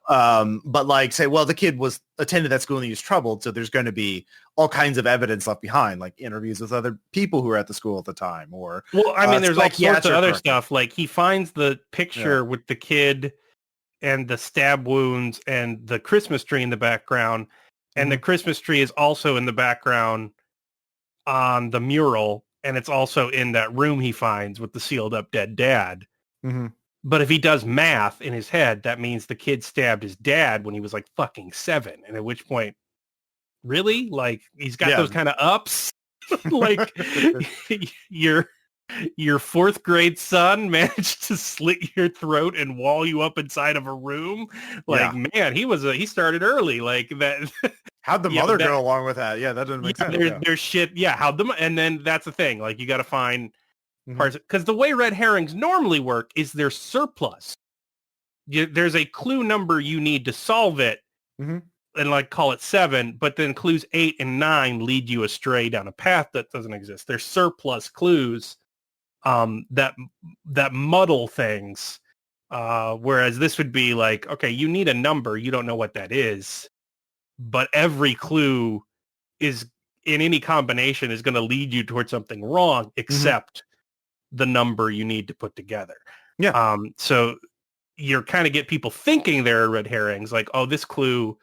A: But like, say, well, the kid was attended that school and he was troubled, so there's going to be all kinds of evidence left behind, like interviews with other people who were at the school at the time, or
B: there's all sorts of other stuff. Like, he finds the picture with the kid and the stab wounds and the Christmas tree in the background, and the Christmas tree is also in the background on the mural, and it's also in that room he finds with the sealed up dead dad. But if he does math in his head, that means the kid stabbed his dad when he was like fucking 7. And at which point, really? Like, he's got those kind of ups. Like, your 4th grade son managed to slit your throat and wall you up inside of a room. Like, man, he started early. Like that.
A: How'd the mother go along with that? Yeah, that doesn't make sense.
B: There's shit. Yeah, and then that's the thing. Like, you got to find parts, because the way red herrings normally work is they're surplus. There's a clue number you need to solve it, and like call it 7, but then clues 8 and 9 lead you astray down a path that doesn't exist. They're surplus clues that muddle things. Whereas this would be like, okay, you need a number, you don't know what that is, but every clue is in any combination is going to lead you towards something wrong, except the number you need to put together. So you're kind of get people thinking they're red herrings, like, oh, this clue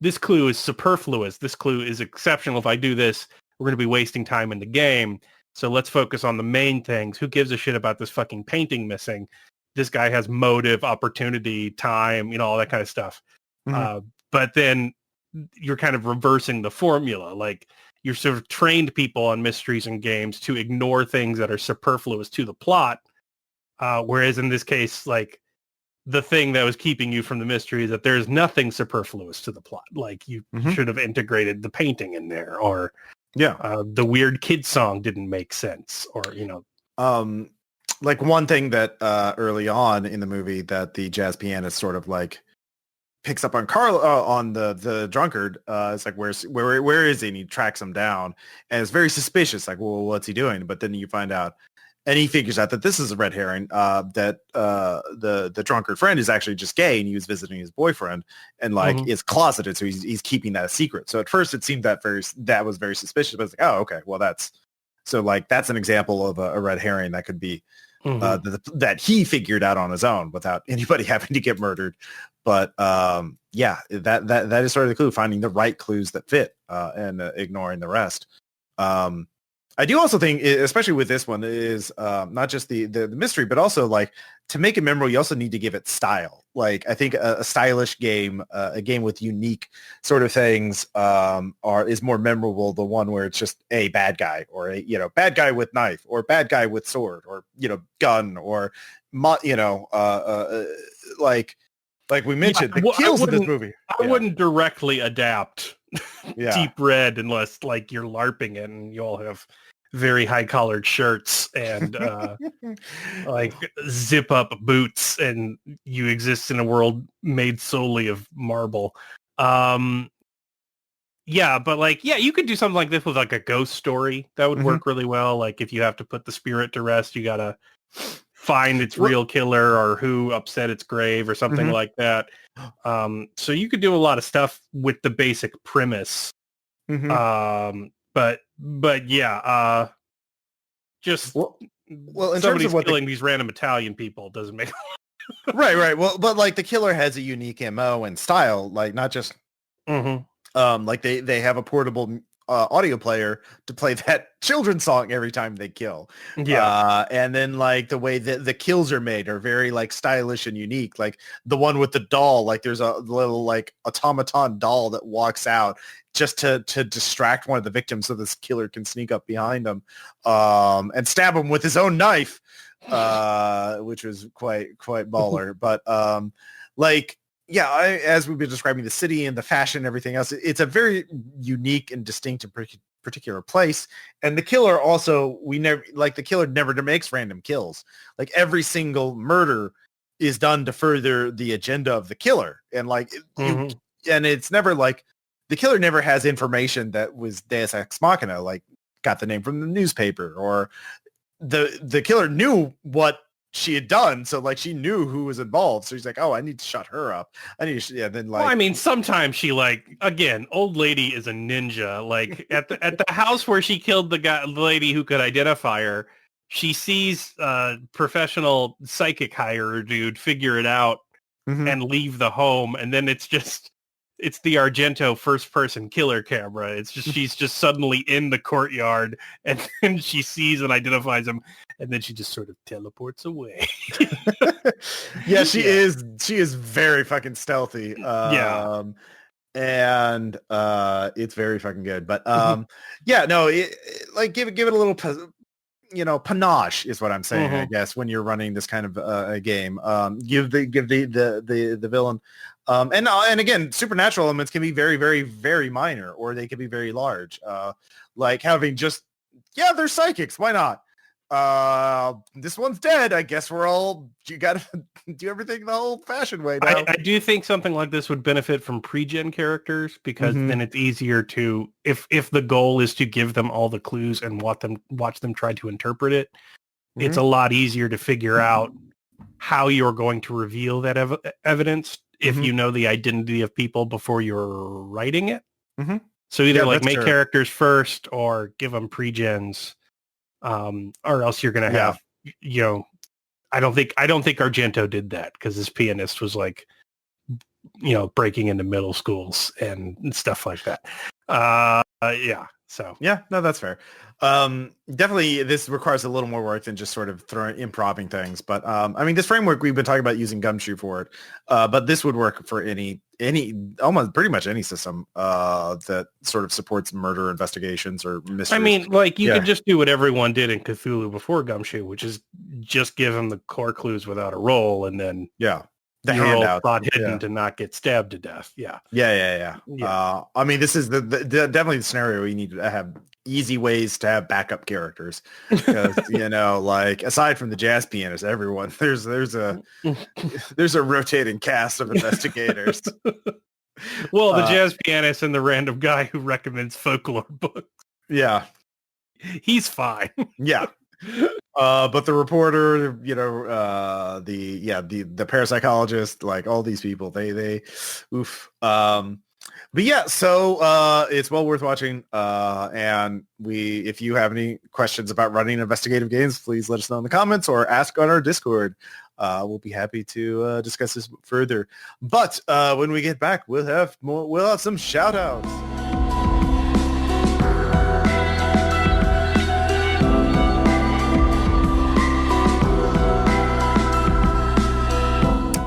B: is superfluous. This clue is exceptional. If I do this, we're going to be wasting time in the game. So let's focus on the main things. Who gives a shit about this fucking painting missing? This guy has motive, opportunity, time, all that kind of stuff. But then you're kind of reversing the formula. Like, you're sort of trained people on mysteries and games to ignore things that are superfluous to the plot. Whereas in this case, like, the thing that was keeping you from the mystery is that there's nothing superfluous to the plot. Like, you should have integrated the painting in there, or the weird kid song didn't make sense, or,
A: like, one thing that early on in the movie that the jazz pianist sort of like picks up on Carl on the drunkard. It's like, where is he? And he tracks him down, and it's very suspicious. Like, well, what's he doing? But then you find out, and he figures out that this is a red herring. That the drunkard friend is actually just gay, and he was visiting his boyfriend, and like is closeted, so he's keeping that a secret. So at first it seemed that was very suspicious, but it's like, oh, okay, well, that's an example of a red herring that could be that he figured out on his own without anybody having to get murdered. But that is sort of the clue, finding the right clues that fit and ignoring the rest. I do also think, especially with this one, is not just the mystery, but also, like, to make it memorable, you also need to give it style. Like, I think a stylish game, a game with unique sort of things, is more memorable. The one where it's just a bad guy, or a bad guy with knife, or bad guy with sword, or gun, or like, Like we mentioned,
B: Yeah,
A: the kills in this movie.
B: I wouldn't directly adapt
A: Yeah.
B: Deep Red unless like you're LARPing it and you all have very high collared shirts and like zip up boots and you exist in a world made solely of marble. Yeah, but like, yeah, you could do something like this with like a ghost story. That would work really well. Like if you have to put the spirit to rest, you gotta find its real killer or who upset its grave or something like that. So you could do a lot of stuff with the basic premise. But yeah, just
A: well, in terms
B: somebody's
A: of what
B: killing these random Italian people doesn't make
A: right. Well, but like the killer has a unique MO and style, like not just like they have a portable audio player to play that children's song every time they kill.
B: Yeah.
A: And then like the way that the kills are made are very like stylish and unique. Like the one with the doll, like there's a little like automaton doll that walks out just to distract one of the victims so this killer can sneak up behind him and stab him with his own knife, which was quite baller. But like, yeah, as we've been describing the city and the fashion and everything else, it's a very unique and distinct and particular place. And the killer also, the killer never makes random kills. Like every single murder is done to further the agenda of the killer. And like, and it's never like, the killer never has information that was Deus Ex Machina, like got the name from the newspaper, or the killer knew what she had done, so like she knew who was involved, so she's like, oh, I need to shut her up. I need to, then like,
B: well, I mean, sometimes she like, again, old lady is a ninja. Like at the house where she killed the lady who could identify her, she sees professional psychic hirer dude figure it out and leave the home, and then it's the Argento first person killer camera. It's just she's just suddenly in the courtyard and then she sees and identifies him and then she just sort of teleports away.
A: Yeah, she is very fucking stealthy. And it's very fucking good. But yeah, no, like give it a little panache is what I'm saying, I guess, when you're running this kind of a game. Give the villain and again, supernatural elements can be very, very, very minor, or they can be very large. Like having they're psychics. Why not? This one's dead. I guess you got to do everything the old fashioned way now.
B: I do think something like this would benefit from pre-gen characters because then it's easier to, if the goal is to give them all the clues and watch them try to interpret it, it's a lot easier to figure out how you're going to reveal that evidence if you know the identity of people before you're writing it. So either make characters first or give them pre-gens, or else you're going to have, I don't think Argento did that because this pianist was like, breaking into middle schools and stuff like that. So
A: yeah, no, that's fair. Definitely this requires a little more work than just sort of improvising things. But I mean, this framework, we've been talking about using Gumshoe for it, but this would work for any almost pretty much any system that sort of supports murder investigations or mysteries.
B: I mean, like you could just do what everyone did in Cthulhu before Gumshoe, which is just give them the core clues without a roll, and then
A: the handout
B: spot hidden to not get stabbed to death. Yeah.
A: I mean, this is the definitely the scenario where you need to have easy ways to have backup characters because like aside from the jazz pianist, everyone there's a rotating cast of investigators.
B: Well, the jazz pianist and the random guy who recommends folklore books.
A: Yeah,
B: he's fine.
A: Yeah. But the reporter, the parapsychologist, like all these people, they oof. But yeah, so it's well worth watching. And if you have any questions about running investigative games, please let us know in the comments or ask on our Discord. We'll be happy to discuss this further. But when we get back, we'll have some shout outs.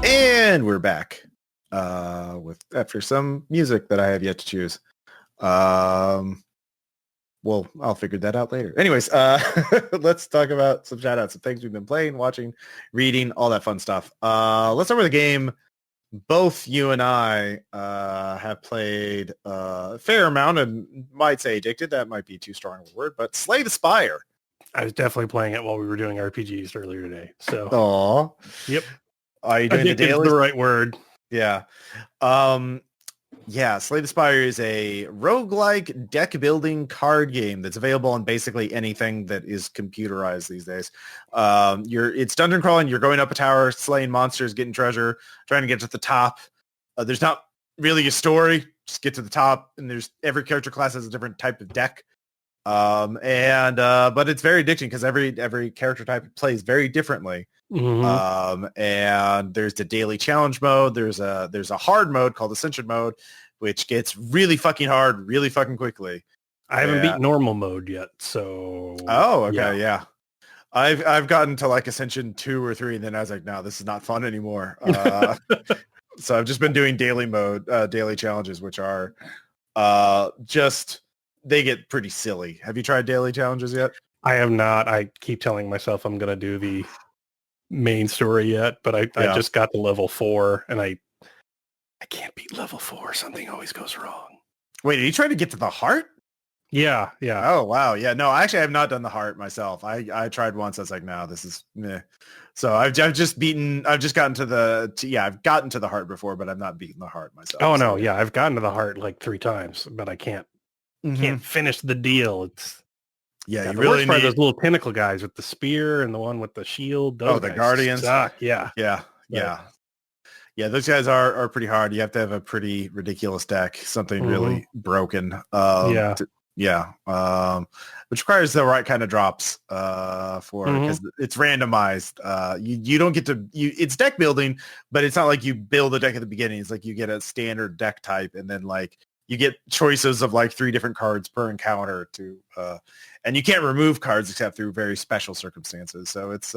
A: And we're back after some music that I have yet to choose. Well, I'll figure that out later. Anyways, let's talk about some shout outs, some things we've been playing, watching, reading, all that fun stuff. Let's start with a game both you and I have played a fair amount, and might say addicted. That might be too strong of a word, but Slay the Spire.
B: I was definitely playing it while we were doing RPGs earlier today. So,
A: Aw.
B: yep.
A: Are you doing the
B: Addicted is
A: daily?
B: the right word.
A: Yeah. Yeah, Slay the Spire is a roguelike deck building card game that's available on basically anything that is computerized these days. It's dungeon crawling. You're going up a tower, slaying monsters, getting treasure, trying to get to the top. There's not really a story. Just get to the top, and there's every character class has a different type of deck. But it's very addicting because every character type plays very differently. And there's the daily challenge mode. There's a hard mode called Ascension mode, which gets really fucking hard really fucking quickly.
B: I haven't beat normal mode yet, so
A: okay, yeah. I've gotten to like Ascension 2 or 3, and then I was like, no, this is not fun anymore. So I've just been doing daily mode, daily challenges, which are just they get pretty silly. Have you tried daily challenges yet?
B: I have not. I keep telling myself I'm gonna do the main story yet, but I just got to level 4 and I can't beat level 4. Something always goes wrong.
A: Wait, are you trying to get to the heart?
B: Yeah.
A: Oh wow, yeah. No, actually, I have not done the heart myself. I tried once. I was like, no, this is meh. So I've gotten to I've gotten to the heart before, but I've not beaten the heart myself.
B: Oh no, yeah, I've gotten to the heart like 3 times, but I can't finish the deal. It's
A: you
B: the
A: really
B: worst part, those little tentacle guys with the spear and the one with the shield. Those
A: the
B: guys
A: guardians.
B: suck. Yeah.
A: Those guys are pretty hard. You have to have a pretty ridiculous deck, something really broken. Which requires the right kind of drops because it's randomized. You don't get to it's deck building, but it's not like you build a deck at the beginning. It's like you get a standard deck type, and then like you get choices of like 3 different cards per encounter to and you can't remove cards except through very special circumstances. So
B: it's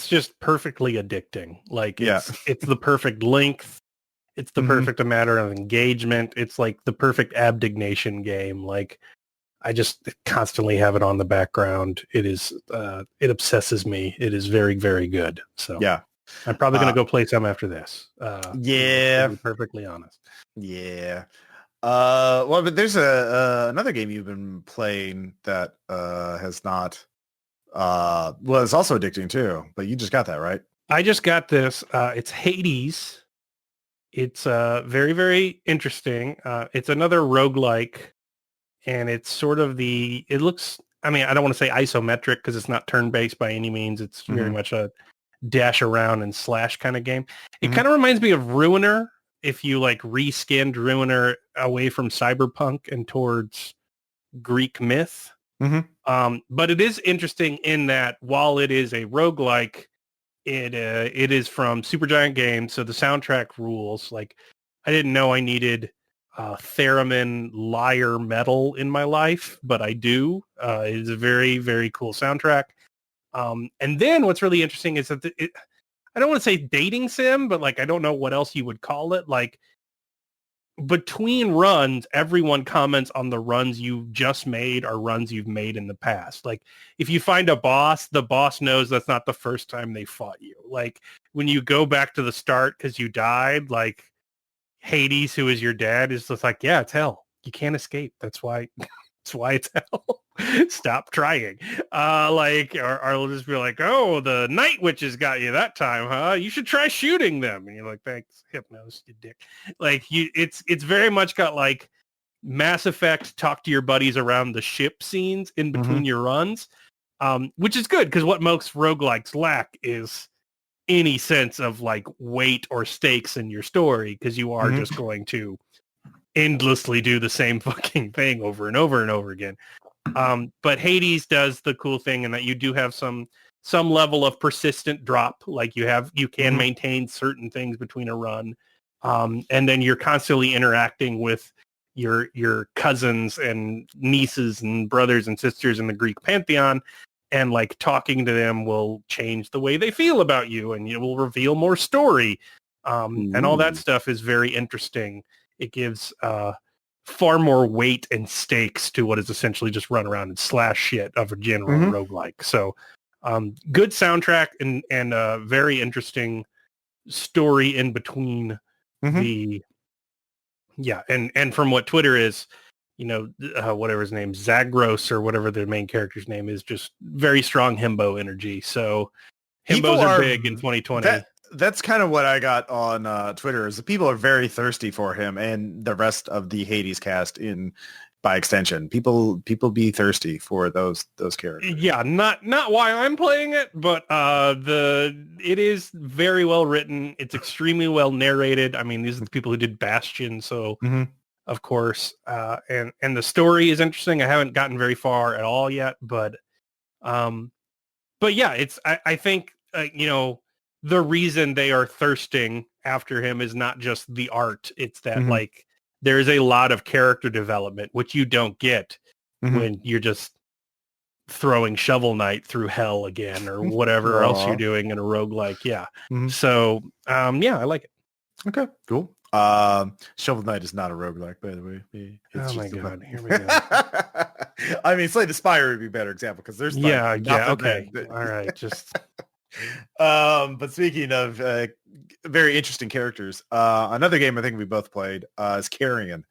B: just perfectly addicting. Like it's the perfect length. It's the perfect amount of engagement. It's like the perfect abnegation game. Like I just constantly have it on the background. It is it obsesses me. It is very, very good. So
A: yeah.
B: I'm probably going to go play some after this. To be perfectly honest.
A: Yeah. Well, but there's another game you've been playing that has not it's also addicting too, but you just got that, right?
B: I just got this. It's Hades. It's very, very interesting. It's another roguelike, and it's sort of it looks, I mean, I don't want to say isometric because it's not turn-based by any means. It's very much a dash around and slash kind of game. It kind of reminds me of Ruiner if you like reskinned Ruiner away from cyberpunk and towards Greek myth. But it is interesting in that while it is a roguelike, it is from Supergiant Games, so the soundtrack rules. Like, I didn't know I needed theremin lyre metal in my life, but I do. It is a very, very cool soundtrack. And then what's really interesting is that I don't want to say dating sim, but like I don't know what else you would call it. Like between runs, everyone comments on the runs you've just made or runs you've made in the past. Like if you find a boss, the boss knows that's not the first time they fought you. Like when you go back to the start because you died, like Hades, who is your dad, is just like, yeah, it's hell. You can't escape. That's why it's hell. Stop trying. Or it'll just be like, oh, the night witches got you that time, huh? You should try shooting them. And you're like, thanks, Hypnos, you dick. Like it's very much got like Mass Effect, talk to your buddies around the ship scenes in between your runs, which is good because what most roguelikes lack is any sense of like weight or stakes in your story because you are just going to endlessly do the same fucking thing over and over and over again. But Hades does the cool thing in that you do have some level of persistent drop. Like you can maintain certain things between a run. And then you're constantly interacting with your cousins and nieces and brothers and sisters in the Greek pantheon. And like talking to them will change the way they feel about you and it will reveal more story. And all that stuff is very interesting. It gives far more weight and stakes to what is essentially just run around and slash shit of a general roguelike. So good soundtrack and very interesting story in between the and from what Twitter is, whatever his name, Zagros or whatever the main character's name is, just very strong himbo energy. So himbos are big in 2020.
A: That's kind of what I got on Twitter, is the people are very thirsty for him and the rest of the Hades cast by extension. People be thirsty for those characters.
B: Yeah, not why I'm playing it, but it is very well written. It's extremely well narrated. I mean, these are the people who did Bastion, so of course, and the story is interesting. I haven't gotten very far at all yet, but yeah, it's I think the reason they are thirsting after him is not just the art. It's that like there's a lot of character development, which you don't get when you're just throwing Shovel Knight through hell again or whatever else you're doing in a roguelike. Yeah. So, yeah, I like it.
A: Okay, cool. Shovel Knight is not a roguelike, by the way.
B: Oh my God, here we go.
A: I mean, Slay the Spire would be a better example because there's
B: okay. All right, just...
A: but speaking of very interesting characters, another game I think we both played is Carrion,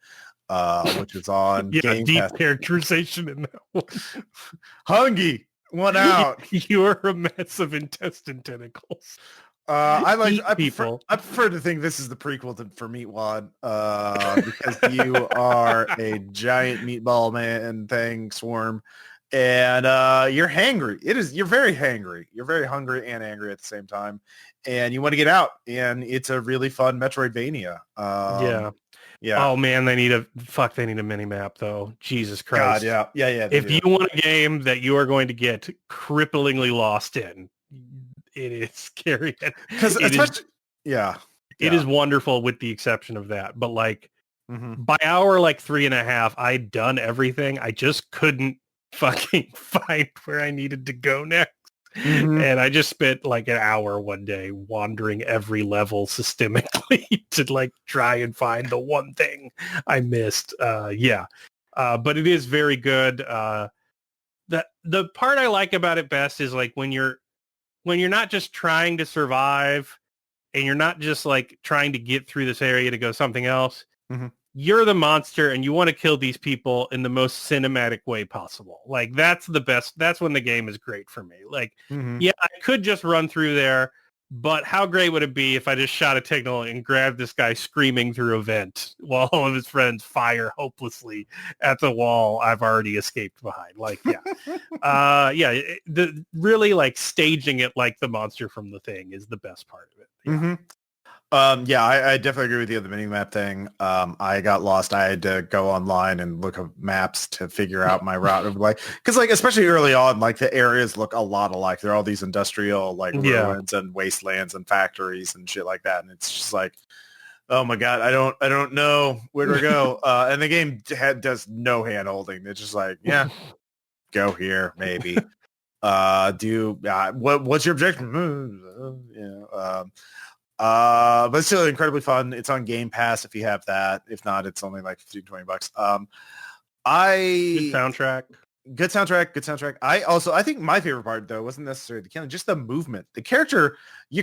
A: which is on Game
B: deep
A: Pass.
B: Characterization in that one.
A: Hungy, one out.
B: You are a mess of intestine tentacles.
A: I prefer to think this is the prequel for Meatwad, because you are a giant meatball man thing swarm. And you're hangry. You're very hangry. You're very hungry and angry at the same time. And you want to get out. And it's a really fun Metroidvania. Yeah.
B: Oh man, they need a mini map though. Jesus Christ.
A: God, yeah.
B: If you want a game that you are going to get cripplingly lost in, it is scary.
A: Because it
B: is wonderful with the exception of that. But like by hour like 3.5, I'd done everything. I just couldn't fucking find where I needed to go next. And I just spent like an hour one day wandering every level systemically to like try and find the one thing I missed. But it is very good. The part I like about it best is like when you're not just trying to survive and you're not just like trying to get through this area to go something else. You're the monster and you want to kill these people in the most cinematic way possible. Like that's the best. That's when the game is great for me. Like, yeah, I could just run through there, but how great would it be if I just shot a signal and grabbed this guy screaming through a vent while all of his friends fire hopelessly at the wall I've already escaped behind? Like, the really like staging it like the monster from The Thing is the best part of it.
A: I definitely agree with you on the mini-map thing. I got lost. I had to go online and look up maps to figure out my route of like, because like especially early on, like the areas look a lot alike. There are all these industrial like ruins and wastelands and factories and shit like that, and it's just like, oh my God, I don't know where to go. And the game does no hand holding. It's just like, yeah, go here maybe. What's your objective? But it's still incredibly fun. It's on Game Pass if you have that. If not, it's only like $15-20. Good soundtrack. I think my favorite part though wasn't necessarily the killing, just the movement. Your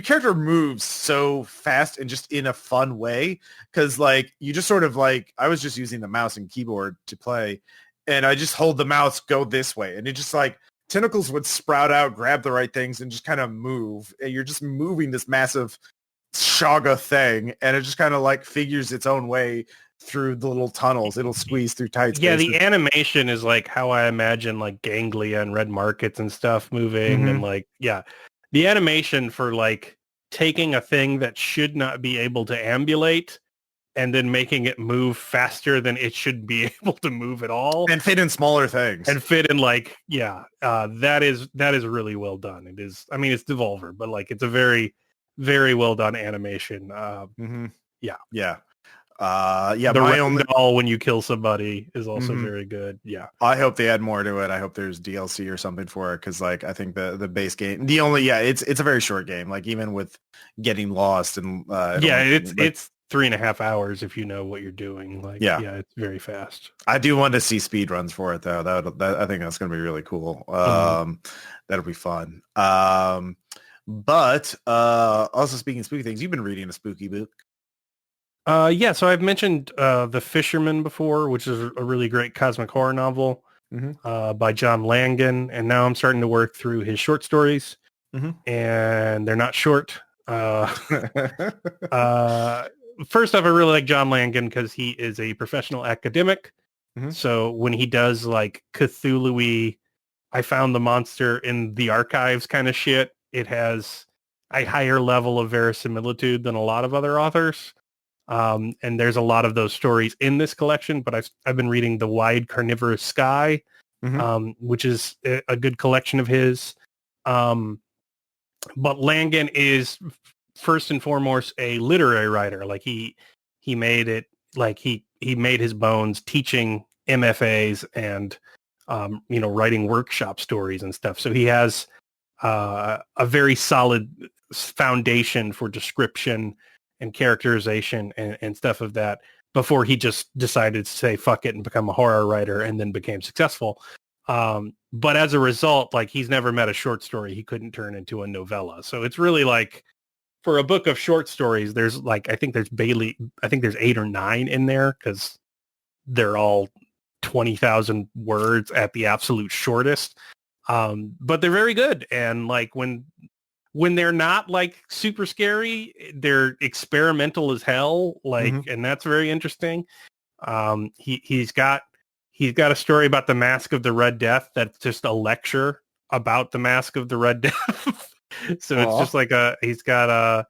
A: character moves so fast and just in a fun way. Cause like you just sort of like, I was just using the mouse and keyboard to play and I just hold the mouse, go this way. And it just like tentacles would sprout out, grab the right things and just kind of move. And you're just moving this massive Shaga thing, and it just kind of like figures its own way through the little tunnels. It'll squeeze through tight spaces.
B: Yeah, the animation is like how I imagine like ganglia and red markets and stuff moving, and like the animation for like taking a thing that should not be able to ambulate and then making it move faster than it should be able to move at all,
A: and fit in smaller things,
B: and fit in like that is really well done. It is. I mean, it's Devolver, but like it's a very very well done animation. The doll when you kill somebody is also very good. Yeah,
A: I hope they add more to it. I hope there's DLC or something for it, because like I think the base game, it's a very short game. Like even with getting lost and
B: it's 3.5 hours if you know what you're doing. Like it's very fast.
A: I do want to see speed runs for it though. That I think that's going to be really cool. That'll be fun. But also speaking of spooky things, you've been reading a spooky book.
B: Yeah, so I've mentioned The Fisherman before, which is a really great cosmic horror novel by John Langan, and now I'm starting to work through his short stories, and they're not short. First off, I really like John Langan because he is a professional academic. So when he does like Cthulhu-y, I found the monster in the archives kind of shit, it has a higher level of verisimilitude than a lot of other authors. And there's a lot of those stories in this collection, but I've been reading The Wide Carnivorous Sky, which is a good collection of his. But Langan is first and foremost a literary writer. Like he made it, like he made his bones teaching MFAs and writing workshop stories and stuff. So he has a very solid foundation for description and characterization and stuff of that before he just decided to say fuck it and become a horror writer and then became successful. But as a result, like he's never met a short story he couldn't turn into a novella. So it's really like for a book of short stories, there's like, I think there's 8 or 9 in there because they're all 20,000 words at the absolute shortest. But they're very good. And like when they're not like super scary, they're experimental as hell. Like, and that's very interesting. He's got a story about the Mask of the Red Death that's just a lecture about the Mask of the Red Death. So it's just like he's got a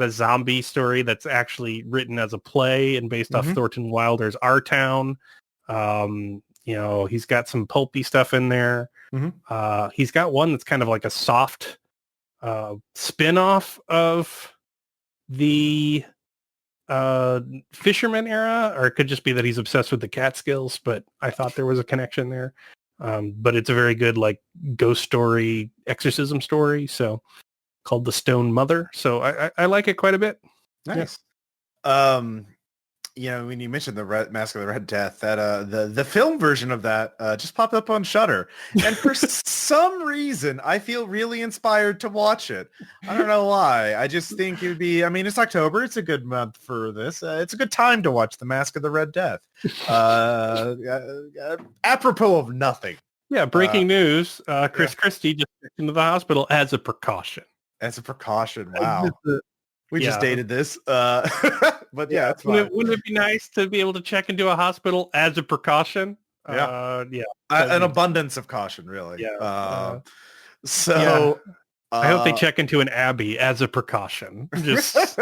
B: zombie story that's actually written as a play and based off Thornton Wilder's Our Town. He's got some pulpy stuff in there. He's got one that's kind of like a soft spin-off of the Fisherman era, or it could just be that he's obsessed with the Catskills, but I thought there was a connection there. But it's a very good like ghost story, exorcism story, so called The Stone Mother. So I like it quite a bit.
A: Nice. When you mentioned the Mask of the Red Death, that the film version of that just popped up on Shudder, and for some reason I feel really inspired to watch it. I don't know why. I just think it would be. I mean, it's October. It's a good month for this. It's a good time to watch the Mask of the Red Death. Apropos of nothing.
B: Yeah. Breaking news: Chris Christie just went into the hospital as a precaution.
A: As a precaution. Wow. We just dated this. But it's fine.
B: Wouldn't it be nice to be able to check into a hospital as a precaution?
A: An abundance of caution, really. I
B: hope they check into an abbey as a precaution. Just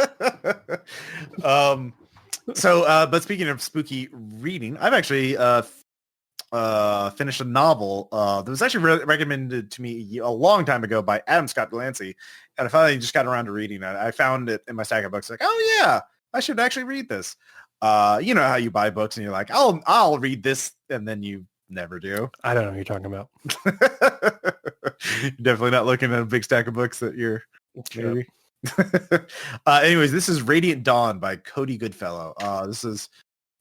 A: but speaking of spooky reading, I've actually finished a novel that was actually recommended to me a long time ago by Adam Scott Glancy, and I finally just got around to reading it. I found it in my stack of books, like, oh yeah, I should actually read this. You know how you buy books and you're like, I'll read this, and then you never do.
B: I don't know what you're talking about.
A: You're definitely not looking at a big stack of books that you're maybe. Anyways, this is Radiant Dawn by Cody Goodfellow. This is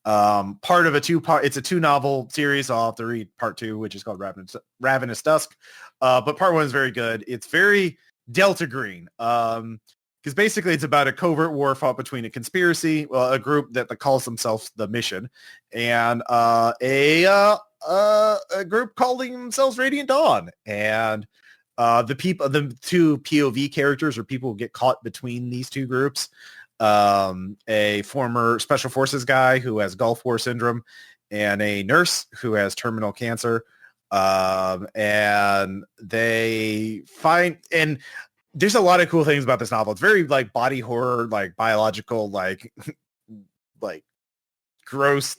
A: part of a it's a 2-novel series. I'll have to read part 2, which is called Ravenous Dusk. But part 1 is very good. It's very Delta Green. Because basically it's about a covert war fought between a conspiracy, a group that calls themselves the Mission, and a group calling themselves Radiant Dawn. And the two POV characters, or people who get caught between these two groups. A former special forces guy who has Gulf War syndrome, and a nurse who has terminal cancer. And they find, and there's a lot of cool things about this novel. It's very like body horror, like biological, like gross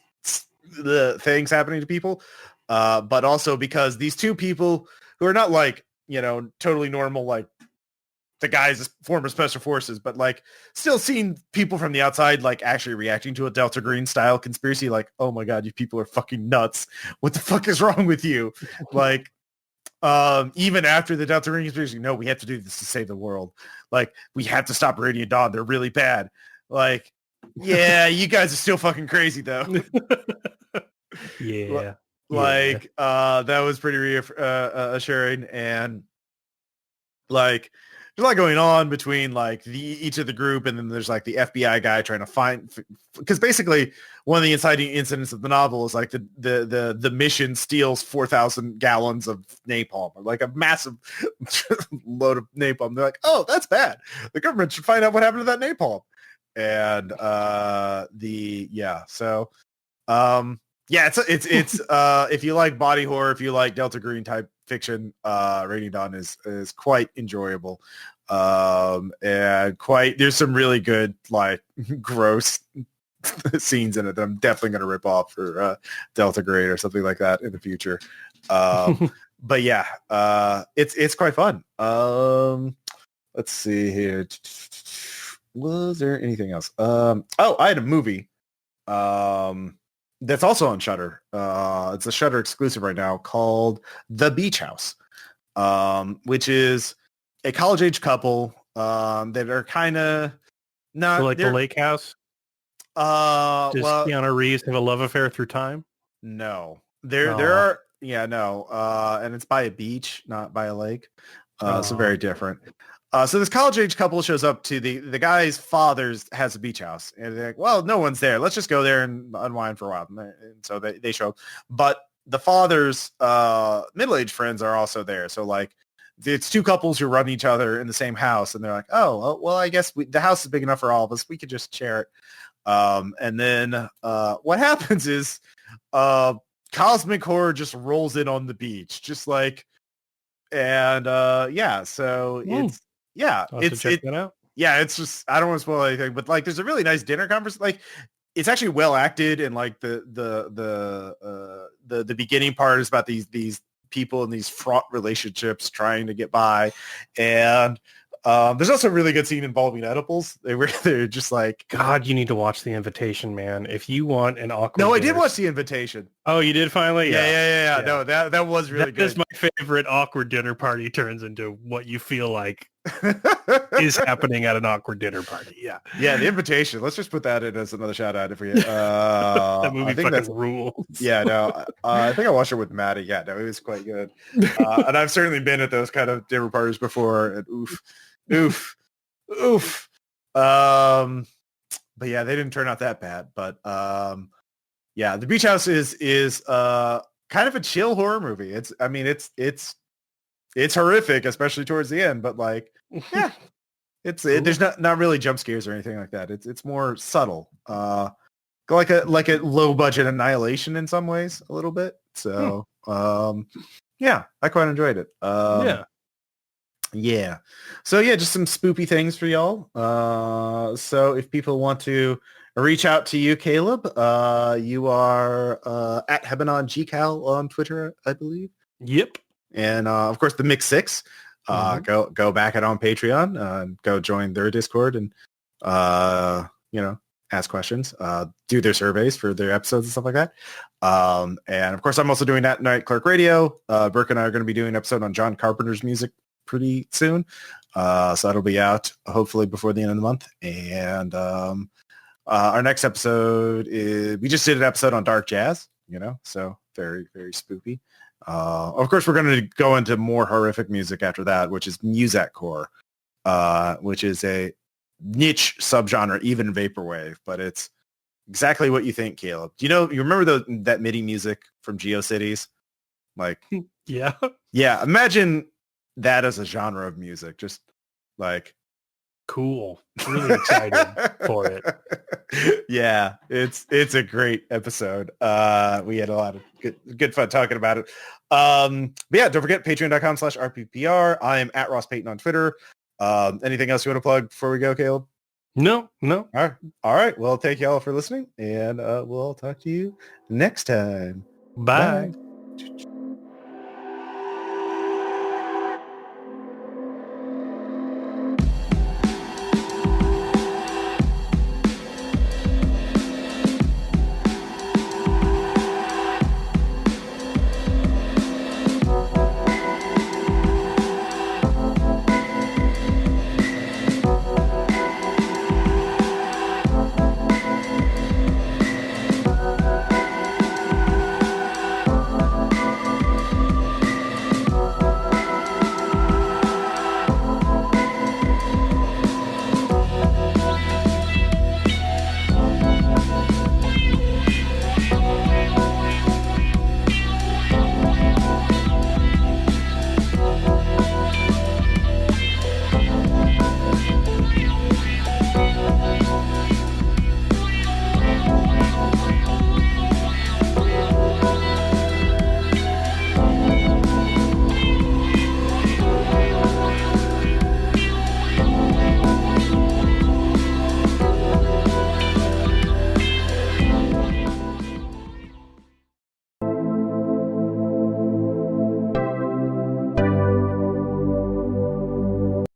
A: things happening to people. But also because these two people who are not like, totally normal, like the guy's former special forces, but like still seeing people from the outside, like actually reacting to a Delta Green style conspiracy. Like, oh my God, you people are fucking nuts. What the fuck is wrong with you? Like, even after the Delta Green conspiracy, no, we have to do this to save the world. Like, we have to stop Radiant Dawn. They're really bad. Like, yeah, you guys are still fucking crazy though.
B: Yeah.
A: That was pretty reassuring. And like, a lot going on between like each of the group, and then there's like the FBI guy trying to find, because basically one of the inciting incidents of the novel is like the mission steals 4,000 gallons of napalm, or like a massive load of napalm. They're like, oh, that's bad. The government should find out what happened to that napalm. And it's if you like body horror, if you like Delta Green type fiction, Raining Dawn is quite enjoyable. And there's some really good like gross scenes in it that I'm definitely going to rip off for Delta Green or something like that in the future. But yeah, it's quite fun. Let's see here. Was there anything else? I had a movie that's also on Shudder. It's a Shudder exclusive right now called The Beach House, which is a college-age couple that are kind of not...
B: So like the Lake House? Does Keanu Reeves have a love affair through time?
A: No. There are... Yeah, no. And it's by a beach, not by a lake. So very different. So this college-age couple shows up to the guy's father's has a beach house, and they're like, well, no one's there. Let's just go there and unwind for a while. And so they show up. But the father's middle-aged friends are also there. So like it's two couples who run each other in the same house, and they're like, oh, well, I guess the house is big enough for all of us. We could just share it. And then what happens is cosmic horror just rolls in on the beach, just like, and so it's... Yeah,
B: check that out.
A: Yeah, it's just, I don't want to spoil anything, but like there's a really nice dinner conversation. Like it's actually well acted, and like the beginning part is about these people in these fraught relationships trying to get by, and there's also a really good scene involving edibles. They're just like,
B: God, you need to watch The Invitation, man. If you want an awkward...
A: No, I did watch The Invitation.
B: Oh, you did finally?
A: Yeah. No, that was really good.
B: That is my favorite awkward dinner party turns into what you feel like is happening at an awkward dinner party. Yeah.
A: Yeah, The Invitation. Let's just put that in as another shout out if we
B: that movie fucking rules.
A: Yeah, no. I think I watched it with Maddie. Yeah, no, it was quite good. And I've certainly been at those kind of dinner parties before, and oof. But yeah, they didn't turn out that bad. But yeah, The Beach House is kind of a chill horror movie. It's horrific, especially towards the end. But like, yeah, there's not really jump scares or anything like that. It's more subtle, like a low budget Annihilation in some ways, a little bit. So yeah, I quite enjoyed it. Yeah. So yeah, just some spoopy things for y'all. So if people want to reach out to you, Caleb, you are at Hebanon GCal on Twitter, I believe.
B: Yep.
A: And of course the Mix Six. Go back it on Patreon. Go join their Discord and ask questions. Do their surveys for their episodes and stuff like that. And of course I'm also doing that Night Clerk Radio. Burke and I are going to be doing an episode on John Carpenter's music pretty soon, so that'll be out hopefully before the end of the month. And our next episode is, we just did an episode on dark jazz, so very, very spoopy. Of course we're going to go into more horrific music after that, which is Musetcore, which is a niche subgenre, even vaporwave, but it's exactly what you think, Caleb. You remember that MIDI music from GeoCities? Like
B: yeah
A: imagine that as a genre of music, just like
B: cool. Really excited for it.
A: Yeah, it's a great episode. We had a lot of good fun talking about it. But yeah, don't forget patreon.com/RPPR. I am at Ross Payton on Twitter. Anything else you want to plug before we go, Caleb?
B: No.
A: All right. Well, thank you all for listening, and we'll talk to you next time.
B: Bye.
A: Bye.